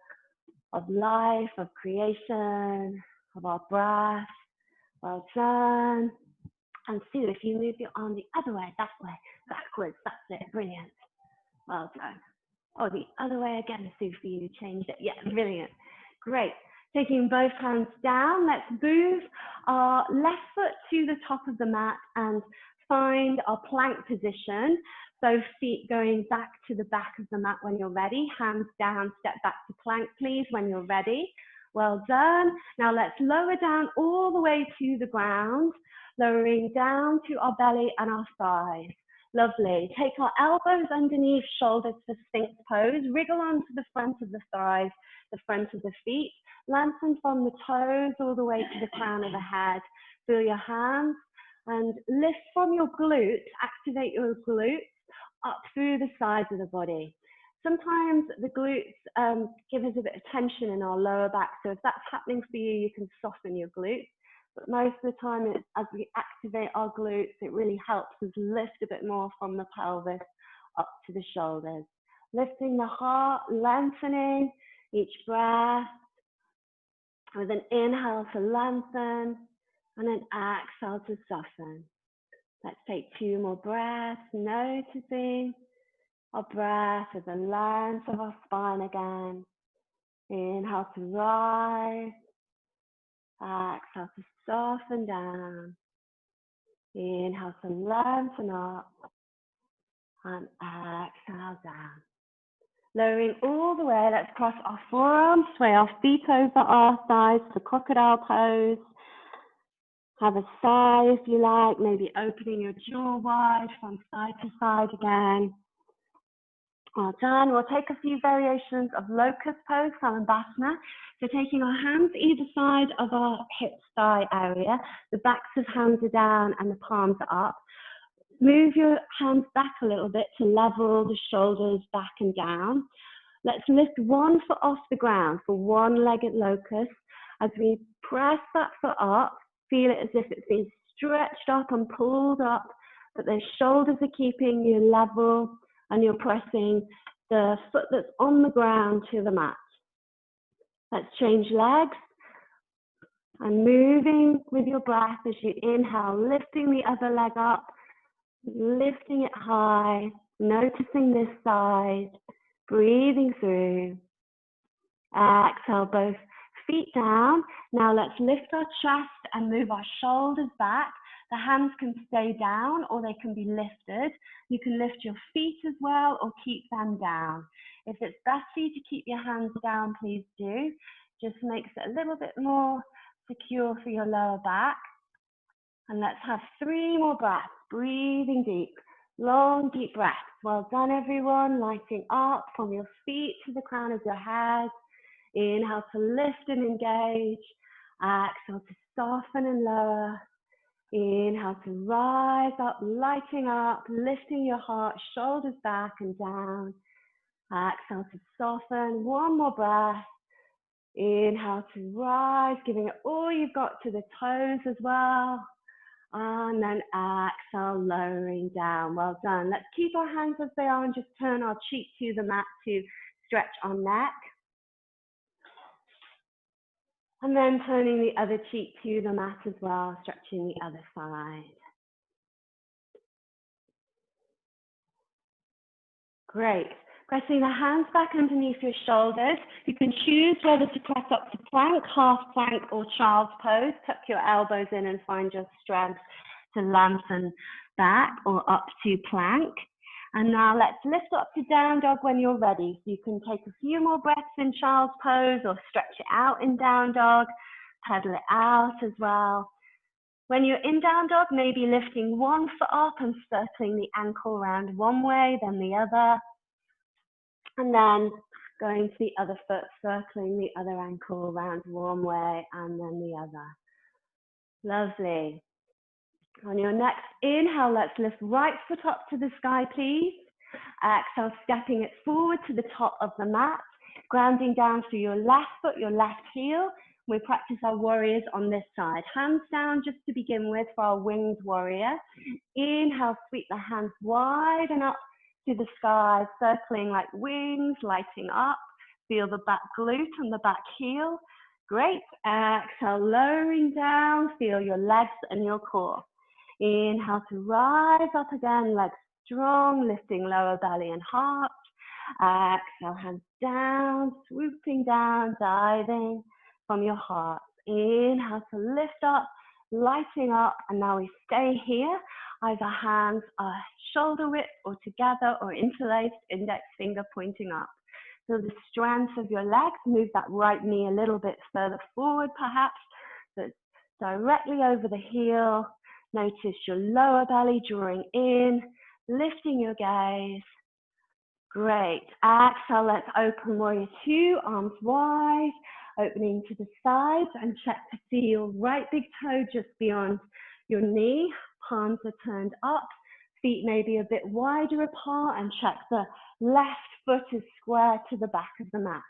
of life, of creation, of our breath. Well done. And Sue, if you move your arm the other way, that way, backwards, that's it, brilliant. Well done. Oh, the other way again, Sue, for you, changed it. Yeah, brilliant. Great. Taking both hands down, let's move our left foot to the top of the mat and find our plank position. So feet going back to the back of the mat when you're ready. Hands down, step back to plank, please, when you're ready. Well done. Now let's lower down all the way to the ground, lowering down to our belly and our thighs. Lovely. Take our elbows underneath, shoulders for Sphinx pose. Wriggle onto the front of the thighs, the front of the feet. Lengthen from the toes all the way to the crown of the head. Feel your hands and lift from your glutes. Activate your glutes up through the sides of the body. Sometimes the glutes give us a bit of tension in our lower back. So if that's happening for you, you can soften your glutes. But most of the time, as we activate our glutes, it really helps us lift a bit more from the pelvis up to the shoulders. Lifting the heart, lengthening each breath with an inhale to lengthen and an exhale to soften. Let's take 2 more breaths, noticing our breath as the length of our spine again. Inhale to rise. Exhale to soften down. Inhale to lengthen up. And exhale down. Lowering all the way, let's cross our forearms, sway our feet over our thighs for crocodile pose. Have a sigh if you like, maybe opening your jaw wide from side to side again. Well done. We'll take a few variations of locust pose, Salambassana. So taking our hands either side of our hip thigh area, the backs of hands are down and the palms are up. Move your hands back a little bit to level the shoulders back and down. Let's lift one foot off the ground for one-legged locust. As we press that foot up, feel it as if it's being stretched up and pulled up, but the shoulders are keeping you level and you're pressing the foot that's on the ground to the mat. Let's change legs and moving with your breath as you inhale, lifting the other leg up, lifting it high, Noticing this side, breathing through. Exhale, both feet down. Now let's lift our chest and move our shoulders back. The hands can stay down or they can be lifted. You can lift your feet as well or keep them down. If it's best for you to keep your hands down, please do. Just makes it a little bit more secure for your lower back. And let's have 3 more breaths, breathing deep. Long, deep breaths. Well done, everyone. Lighting up from your feet to the crown of your head. Inhale to lift and engage. Exhale to soften and lower. Inhale to rise up, lighting up, lifting your heart, shoulders back and down. Exhale to soften. 1 more breath. Inhale to rise, giving it all you've got to the toes as well. And then exhale, lowering down. Well done. Let's keep our hands as they are and just turn our cheek to the mat to stretch our neck. And then turning the other cheek to the mat as well, stretching the other side. Great. Pressing the hands back underneath your shoulders. You can choose whether to press up to plank, half plank, or child's pose. Tuck your elbows in and find your strength to lengthen back or up to plank. And now let's lift up to down dog when you're ready. So you can take a few more breaths in child's pose or stretch it out in down dog, pedal it out as well. When you're in down dog, maybe lifting one foot up and circling the ankle around one way, then the other. And then going to the other foot, circling the other ankle around one way and then the other. Lovely. On your next inhale, let's lift right foot up to the sky, please. Exhale, stepping it forward to the top of the mat, grounding down through your left foot, your left heel. We practice our warriors on this side. Hands down just to begin with for our winged warrior. Inhale, sweep the hands wide and up to the sky, circling like wings, lighting up. Feel the back glute and the back heel. Great. Exhale, lowering down. Feel your legs and your core. Inhale to rise up again, legs strong, lifting lower belly and heart. Exhale, hands down, swooping down, diving from your heart. Inhale to lift up, lighting up, and now we stay here. Either hands are shoulder width or together or interlaced, index finger pointing up. So the strength of your legs, move that right knee a little bit further forward perhaps, so it's directly over the heel. Notice your lower belly drawing in, lifting your gaze. Great. Exhale, let's open warrior 2, arms wide, opening to the sides, and check to see your right big toe just beyond your knee. Palms are turned up, feet maybe a bit wider apart, and check the left foot is square to the back of the mat.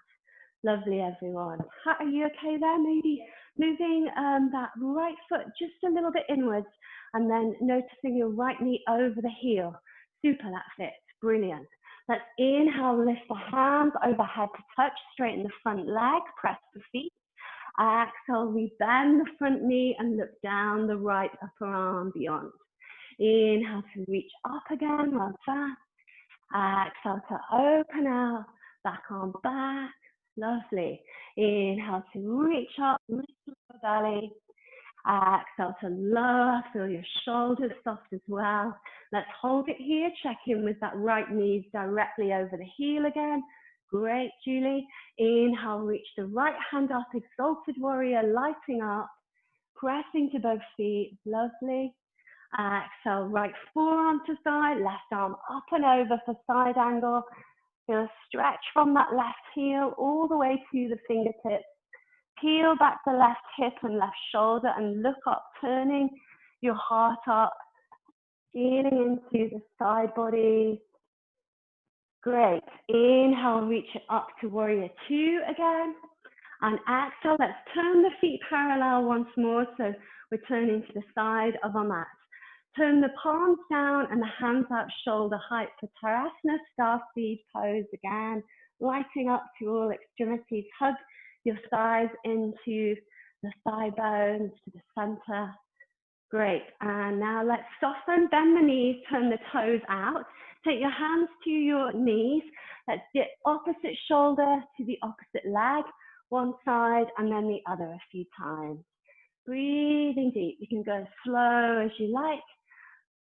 Lovely, everyone. Are you okay there? Maybe moving that right foot just a little bit inwards and then noticing your right knee over the heel. Super, that fits. Brilliant. Let's inhale, lift the hands overhead to touch, straighten the front leg, press the feet. Exhale, we bend the front knee and look down the right upper arm beyond. Inhale to reach up again, well done. Exhale to open out, back arm back. Lovely. Inhale to reach up, lift your belly. Exhale to lower, feel your shoulders soft as well. Let's hold it here, check in with that right knee directly over the heel again. Great, Julie. Inhale, reach the right hand up, exalted warrior, lighting up, pressing to both feet. Lovely. Exhale, right forearm to side, left arm up and over for side angle. Feel a stretch from that left heel all the way to the fingertips. Peel back the left hip and left shoulder and look up, turning your heart up, feeling into the side body. Great. Inhale, reach it up to warrior 2 again. And exhale, let's turn the feet parallel once more. So we're turning to the side of our mat. Turn the palms down and the hands out shoulder height for Tadasana, star seed pose again. Lighting up to all extremities. Hug your thighs into the thigh bones, to the center. Great. And now let's soften, bend the knees, turn the toes out. Take your hands to your knees. Let's dip opposite shoulder to the opposite leg, one side and then the other a few times. Breathing deep. You can go slow as you like.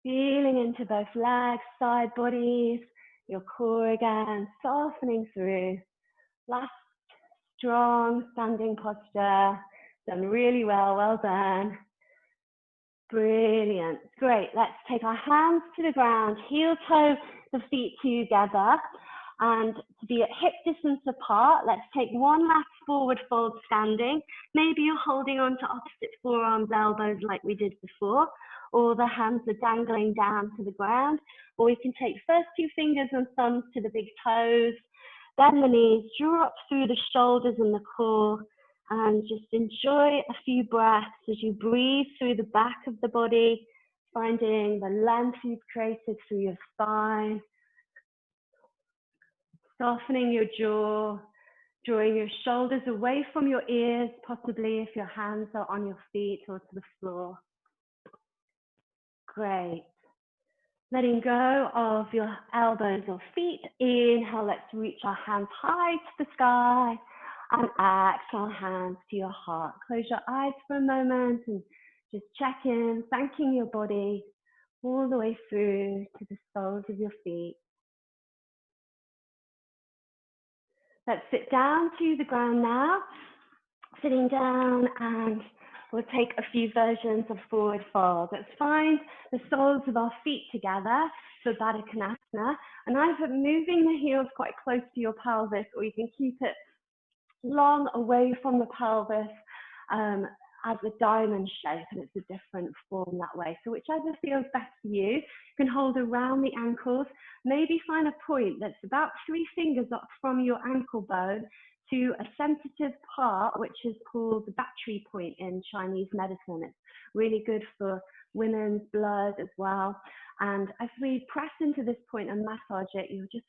Feeling into both legs, side bodies, your core again, softening through. Last strong standing posture. Done really well, well done. Brilliant, great. Let's take our hands to the ground, heel toe the feet together, and to be at hip distance apart, let's take one last forward fold standing. Maybe you're holding on to opposite forearms, elbows like we did before, or the hands are dangling down to the ground, or we can take first two fingers and thumbs to the big toes, bend the knees, draw up through the shoulders and the core, and just enjoy a few breaths as you breathe through the back of the body, finding the length you've created through your spine, softening your jaw, drawing your shoulders away from your ears, possibly if your hands are on your feet or to the floor. Great. Letting go of your elbows or feet. Inhale, let's reach our hands high to the sky. And exhale, hands to your heart. Close your eyes for a moment and just check in, thanking your body all the way through to the soles of your feet. Let's sit down to the ground now. Sitting down, and we'll take a few versions of forward fold. Let's find the soles of our feet together for Baddha Konasana, and either moving the heels quite close to your pelvis, or you can keep it long away from the pelvis as a diamond shape, and it's a different form that way. So whichever feels best for you, you can hold around the ankles, maybe find a point that's about 3 fingers up from your ankle bone to a sensitive part, which is called the battery point in Chinese medicine. It's really good for women's blood as well. And as we press into this point and massage it, you'll just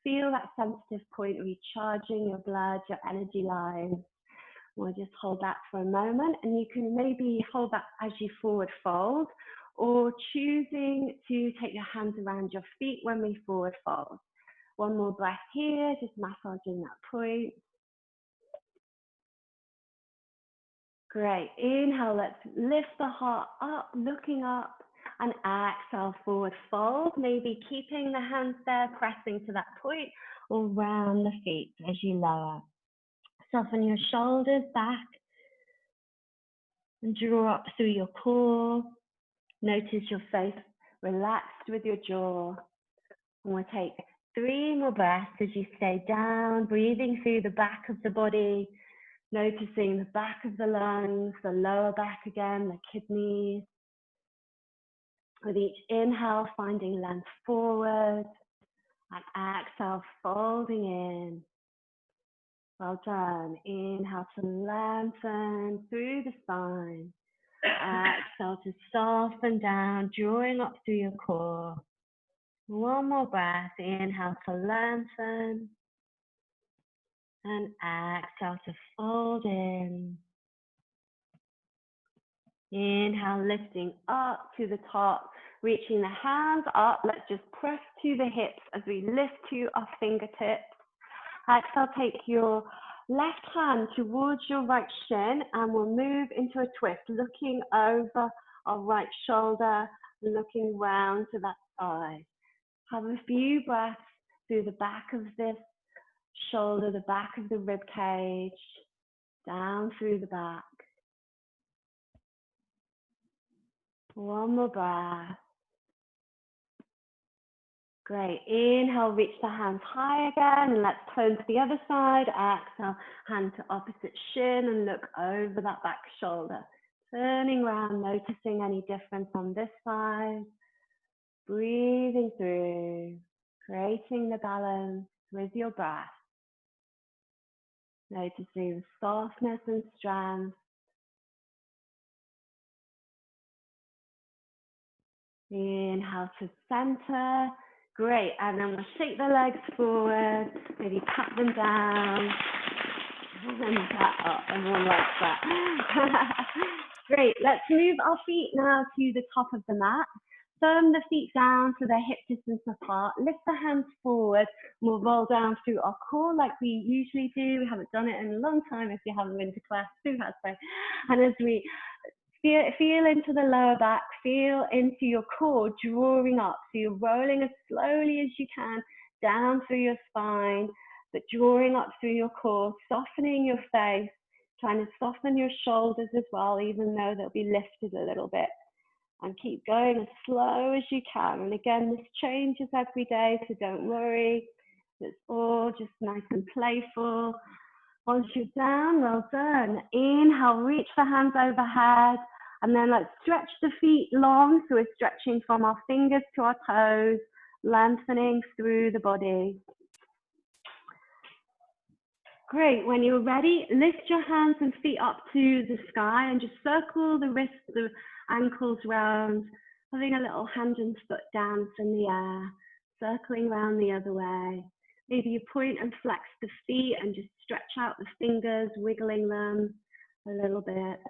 feel that sensitive point recharging your blood, your energy lines. We'll just hold that for a moment, and you can maybe hold that as you forward fold, or choosing to take your hands around your feet when we forward fold. One more breath here, just massaging that point. Great. Inhale, let's lift the heart up, looking up, and exhale, forward fold, maybe keeping the hands there, pressing to that point, or round the feet as you lower. Soften your shoulders back and draw up through your core. Notice your face relaxed with your jaw. And we'll take 3 more breaths as you stay down, breathing through the back of the body, noticing the back of the lungs, the lower back again, the kidneys. With each inhale, finding length forward, and exhale, folding in. Well done. Inhale to lengthen through the spine. Exhale to soften down, drawing up through your core. One more breath. Inhale to lengthen. And exhale to fold in. Inhale, lifting up to the top, reaching the hands up. Let's just press to the hips as we lift to our fingertips. Exhale, take your left hand towards your right shin, and we'll move into a twist, looking over our right shoulder, looking round to that side. Have a few breaths through the back of this shoulder, the back of the rib cage, down through the back. One more breath. Great. Inhale, reach the hands high again, and let's turn to the other side. Exhale, hand to opposite shin and look over that back shoulder. Turning around, noticing any difference on this side. Breathing through, creating the balance with your breath. Noticing the softness and strength. Inhale to center. Great, and then we'll shake the legs forward, maybe tap them down, and then tap up, everyone likes that. Great, let's move our feet now to the top of the mat. firm the feet down so they're hip distance apart. Lift the hands forward. We'll roll down through our core like we usually do. We haven't done it in a long time. If you haven't been to class, who has been? And as we feel into the lower back, feel into your core drawing up. So you're rolling as slowly as you can down through your spine, but drawing up through your core, softening your face, trying to soften your shoulders as well, even though they'll be lifted a little bit. And keep going as slow as you can. And again, this changes every day, so don't worry. It's all just nice and playful. Once you're down, well done. Inhale, reach the hands overhead. And then let's stretch the feet long. So we're stretching from our fingers to our toes, lengthening through the body. Great. When you're ready, lift your hands and feet up to the sky and just circle the wrists, the ankles round, having a little hand and foot dance in the air, circling around the other way. Maybe you point and flex the feet and just stretch out the fingers, wiggling them a little bit.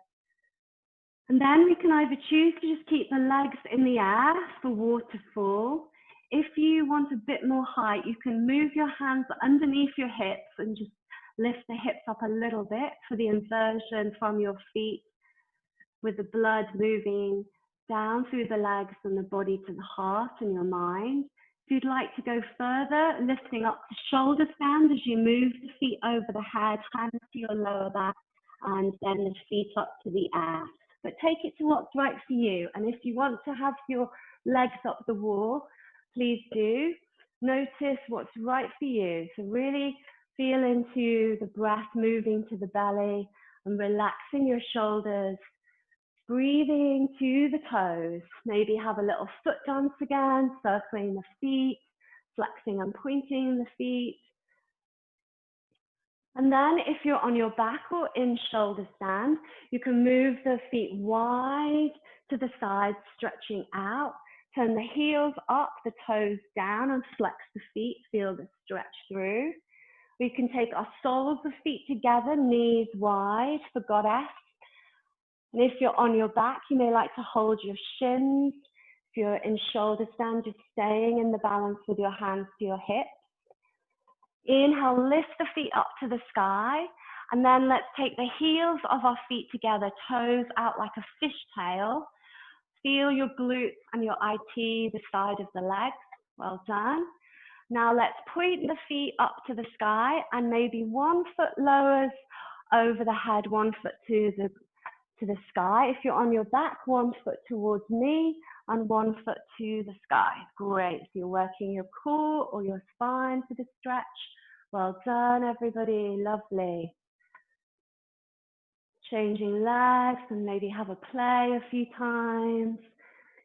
And then we can either choose to just keep the legs in the air for waterfall. If you want a bit more height, you can move your hands underneath your hips and just lift the hips up a little bit for the inversion from your feet, with the blood moving down through the legs and the body to the heart and your mind. If you'd like to go further, lifting up the shoulder stand as you move the feet over the head, hands to your lower back, and then the feet up to the air. But take it to what's right for you. And if you want to have your legs up the wall, please do. Notice what's right for you. So really feel into the breath moving to the belly and relaxing your shoulders, breathing to the toes. Maybe have a little foot dance again, circling the feet, flexing and pointing the feet. And then if you're on your back or in shoulder stand, you can move the feet wide to the sides, stretching out. Turn the heels up, the toes down, and flex the feet. Feel the stretch through. We can take our soles of feet together, knees wide for goddess. And if you're on your back, you may like to hold your shins. If you're in shoulder stand, just staying in the balance with your hands to your hips. Inhale, lift the feet up to the sky. And then let's take the heels of our feet together, toes out like a fishtail. Feel your glutes and your IT, the side of the legs. Well done. Now let's point the feet up to the sky and maybe 1 foot lowers over the head, 1 foot to the sky. If you're on your back, 1 foot towards me and 1 foot to the sky. Great. So you're working your core or your spine for the stretch. Well done, everybody. Lovely. Changing legs and maybe have a play a few times.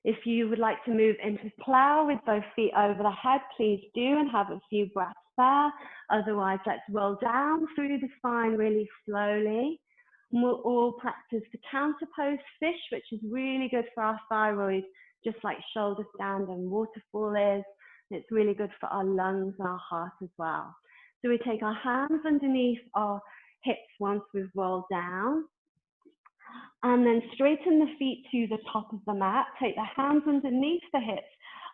If you would like to move into plow with both feet over the head, please do, and have a few breaths there. Otherwise, let's roll down through the spine really slowly. And we'll all practice the counter pose fish, which is really good for our thyroid, just like shoulder stand and waterfall is. And it's really good for our lungs and our heart as well. So we take our hands underneath our hips once we've rolled down. And then straighten the feet to the top of the mat. Take the hands underneath the hips.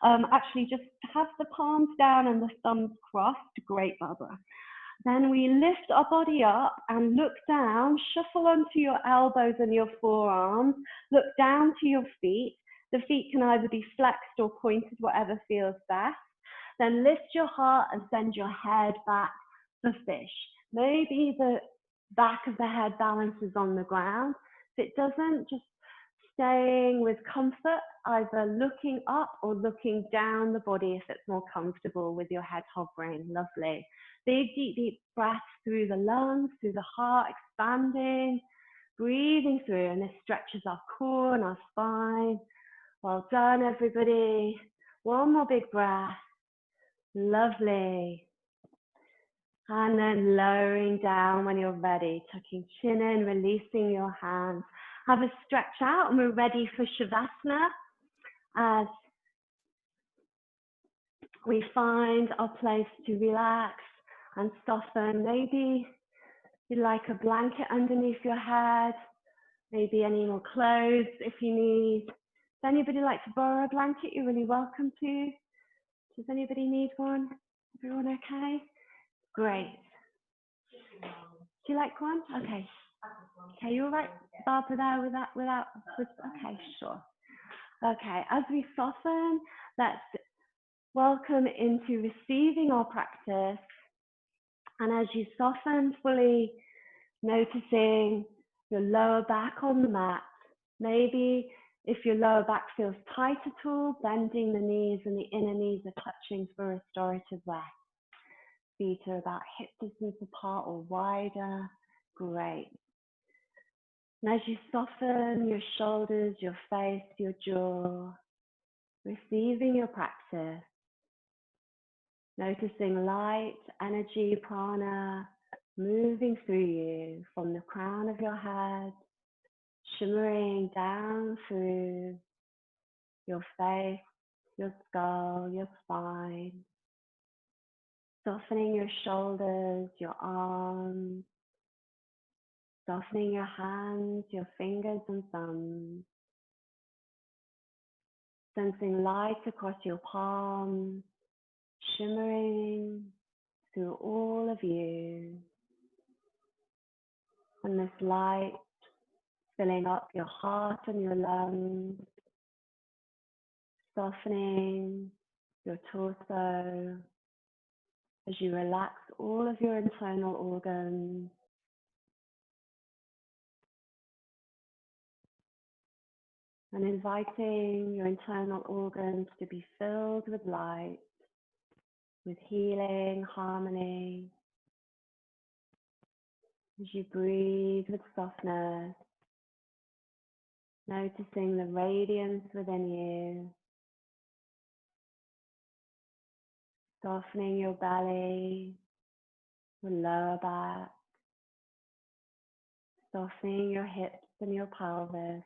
Actually, just have the palms down and the thumbs crossed. Great, Barbara. Then we lift our body up and look down. Shuffle onto your elbows and your forearms. Look down to your feet. The feet can either be flexed or pointed, whatever feels best. Then lift your heart and send your head back for fish. Maybe the back of the head balances on the ground. If it doesn't, just staying with comfort, either looking up or looking down the body if it's more comfortable with your head hovering. Lovely. Big, deep, deep breaths through the lungs, through the heart, expanding, breathing through, and this stretches our core and our spine. Well done, everybody. One more big breath. Lovely. And then lowering down when you're ready, tucking chin in, releasing your hands. Have a stretch out and we're ready for Shavasana as we find our place to relax and soften. Maybe you'd like a blanket underneath your head, maybe any more clothes if you need. anybody like to borrow a blanket, you're really welcome to. Does anybody need one? Everyone okay? Great. Do you like one? Okay. Okay, you all right, Barbara, there okay, sure. Okay, as we soften, let's welcome into receiving our practice. And as you soften, fully noticing your lower back on the mat. Maybe if your lower back feels tight at all, bending the knees and the inner knees are touching for restorative rest. Feet are about hip distance apart or wider. Great. And as you soften your shoulders, your face, your jaw, receiving your practice, noticing light, energy, prana, moving through you from the crown of your head, shimmering down through your face, your skull, your spine, softening your shoulders, your arms, softening your hands, your fingers and thumbs, sensing light across your palms, shimmering through all of you, and this light filling up your heart and your lungs, softening your torso as you relax all of your internal organs, and inviting your internal organs to be filled with light, with healing, harmony. As you breathe with softness, noticing the radiance within you, softening your belly, your lower back, softening your hips and your pelvis.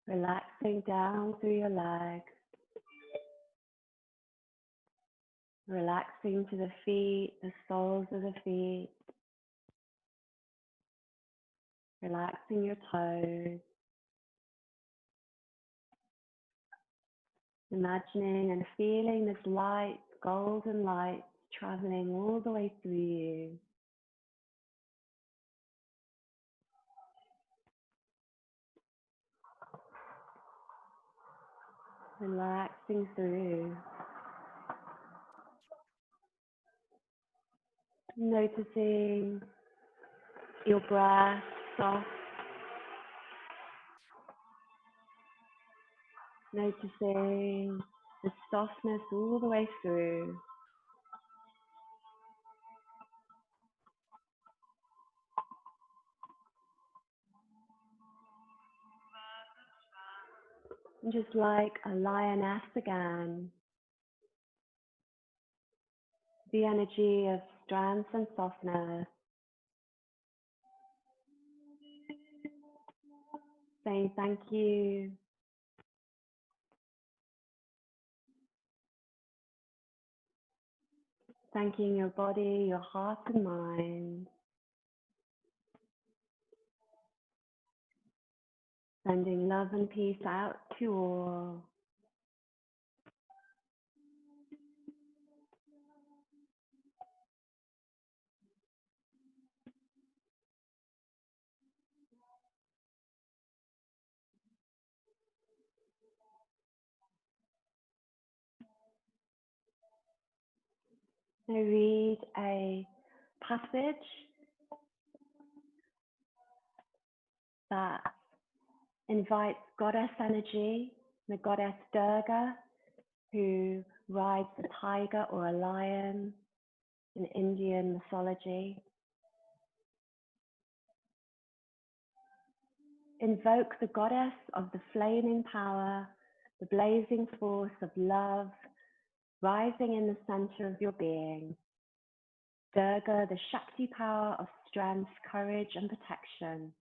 Relaxing down through your legs, relaxing to the feet, the soles of the feet, relaxing your toes, imagining and feeling this light, golden light, traveling all the way through you. Relaxing through. Noticing your breath soft. Noticing the softness all the way through. And just like a lioness again, the energy of strength and softness, saying thank you, thanking your body, your heart and mind, sending love and peace out to all. I read a passage that invites goddess energy, the goddess Durga, who rides a tiger or a lion in Indian mythology. Invoke the goddess of the flaming power, the blazing force of love, rising in the center of your being. Durga, the Shakti power of strength, courage, and protection.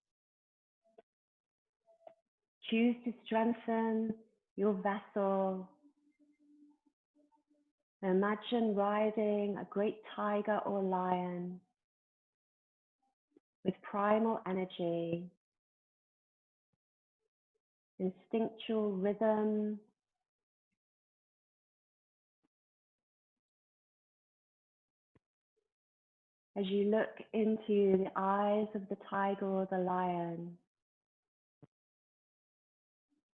Choose to strengthen your vessel. Imagine riding a great tiger or lion, with primal energy, instinctual rhythm, as you look into the eyes of the tiger or the lion.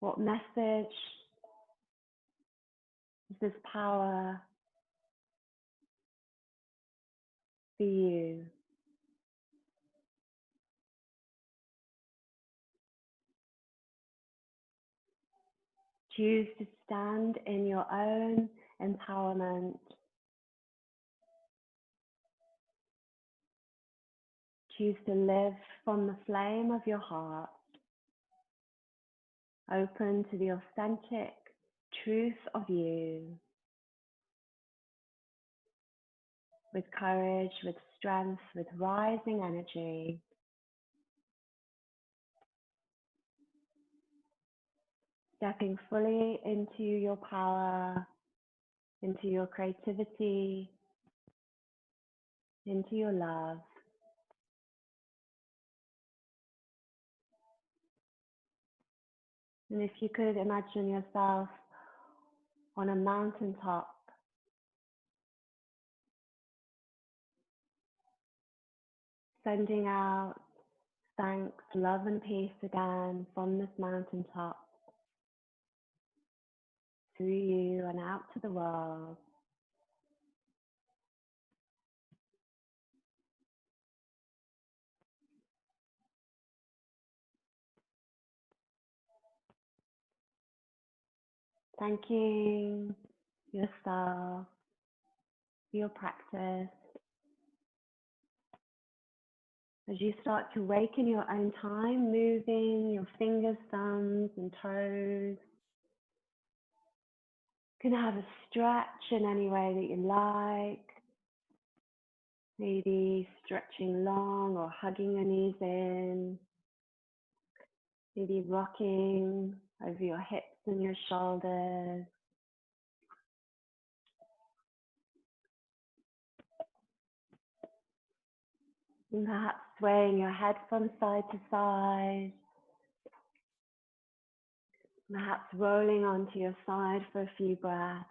What message is this power for you? Choose to stand in your own empowerment. Choose to live from the flame of your heart, open to the authentic truth of you, with courage, with strength, with rising energy. Stepping fully into your power, into your creativity, into your love. And if you could imagine yourself on a mountaintop, sending out thanks, love and peace again from this mountaintop, through you and out to the world. Thanking yourself for your practice. As you start to wake in your own time, moving your fingers, thumbs and toes. You can have a stretch in any way that you like. Maybe stretching long or hugging your knees in. Maybe rocking over your hips and your shoulders. And perhaps swaying your head from side to side. Perhaps rolling onto your side for a few breaths.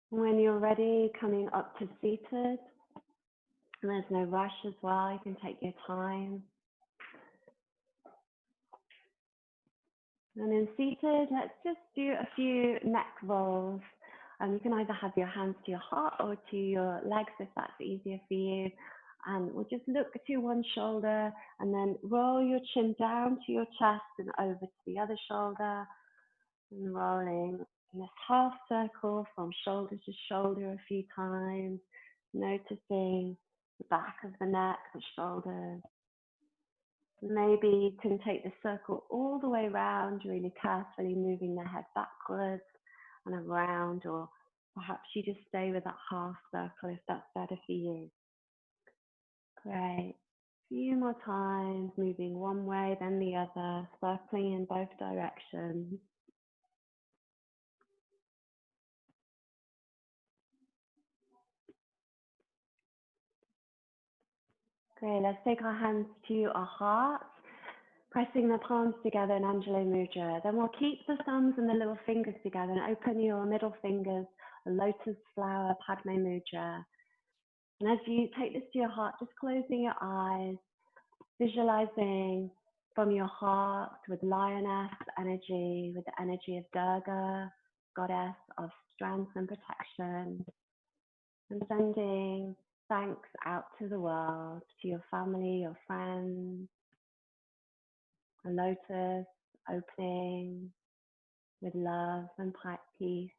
When you're ready, coming up to seated. And there's no rush as well, you can take your time. And in seated, let's just do a few neck rolls. You can either have your hands to your heart or to your legs if that's easier for you. And we'll just look to one shoulder and then roll your chin down to your chest and over to the other shoulder. And rolling in this half circle from shoulder to shoulder a few times, noticing the back of the neck, the shoulders. Maybe you can take the circle all the way around, really carefully moving the head backwards and around, or perhaps you just stay with that half circle if that's better for you. Great. A few more times, moving one way then the other, circling in both directions. Great, let's take our hands to our hearts, pressing the palms together in Anjali Mudra. Then we'll keep the thumbs and the little fingers together and open your middle fingers, a lotus flower, Padma Mudra. And as you take this to your heart, just closing your eyes, visualizing from your heart with Lioness energy, with the energy of Durga, goddess of strength and protection, and sending thanks out to the world, to your family, your friends. A lotus opening with love and peace.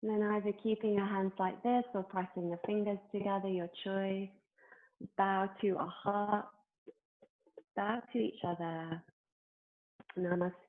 And then either keeping your hands like this or pressing the fingers together, your choice. Bow to our heart, bow to each other. Namaste.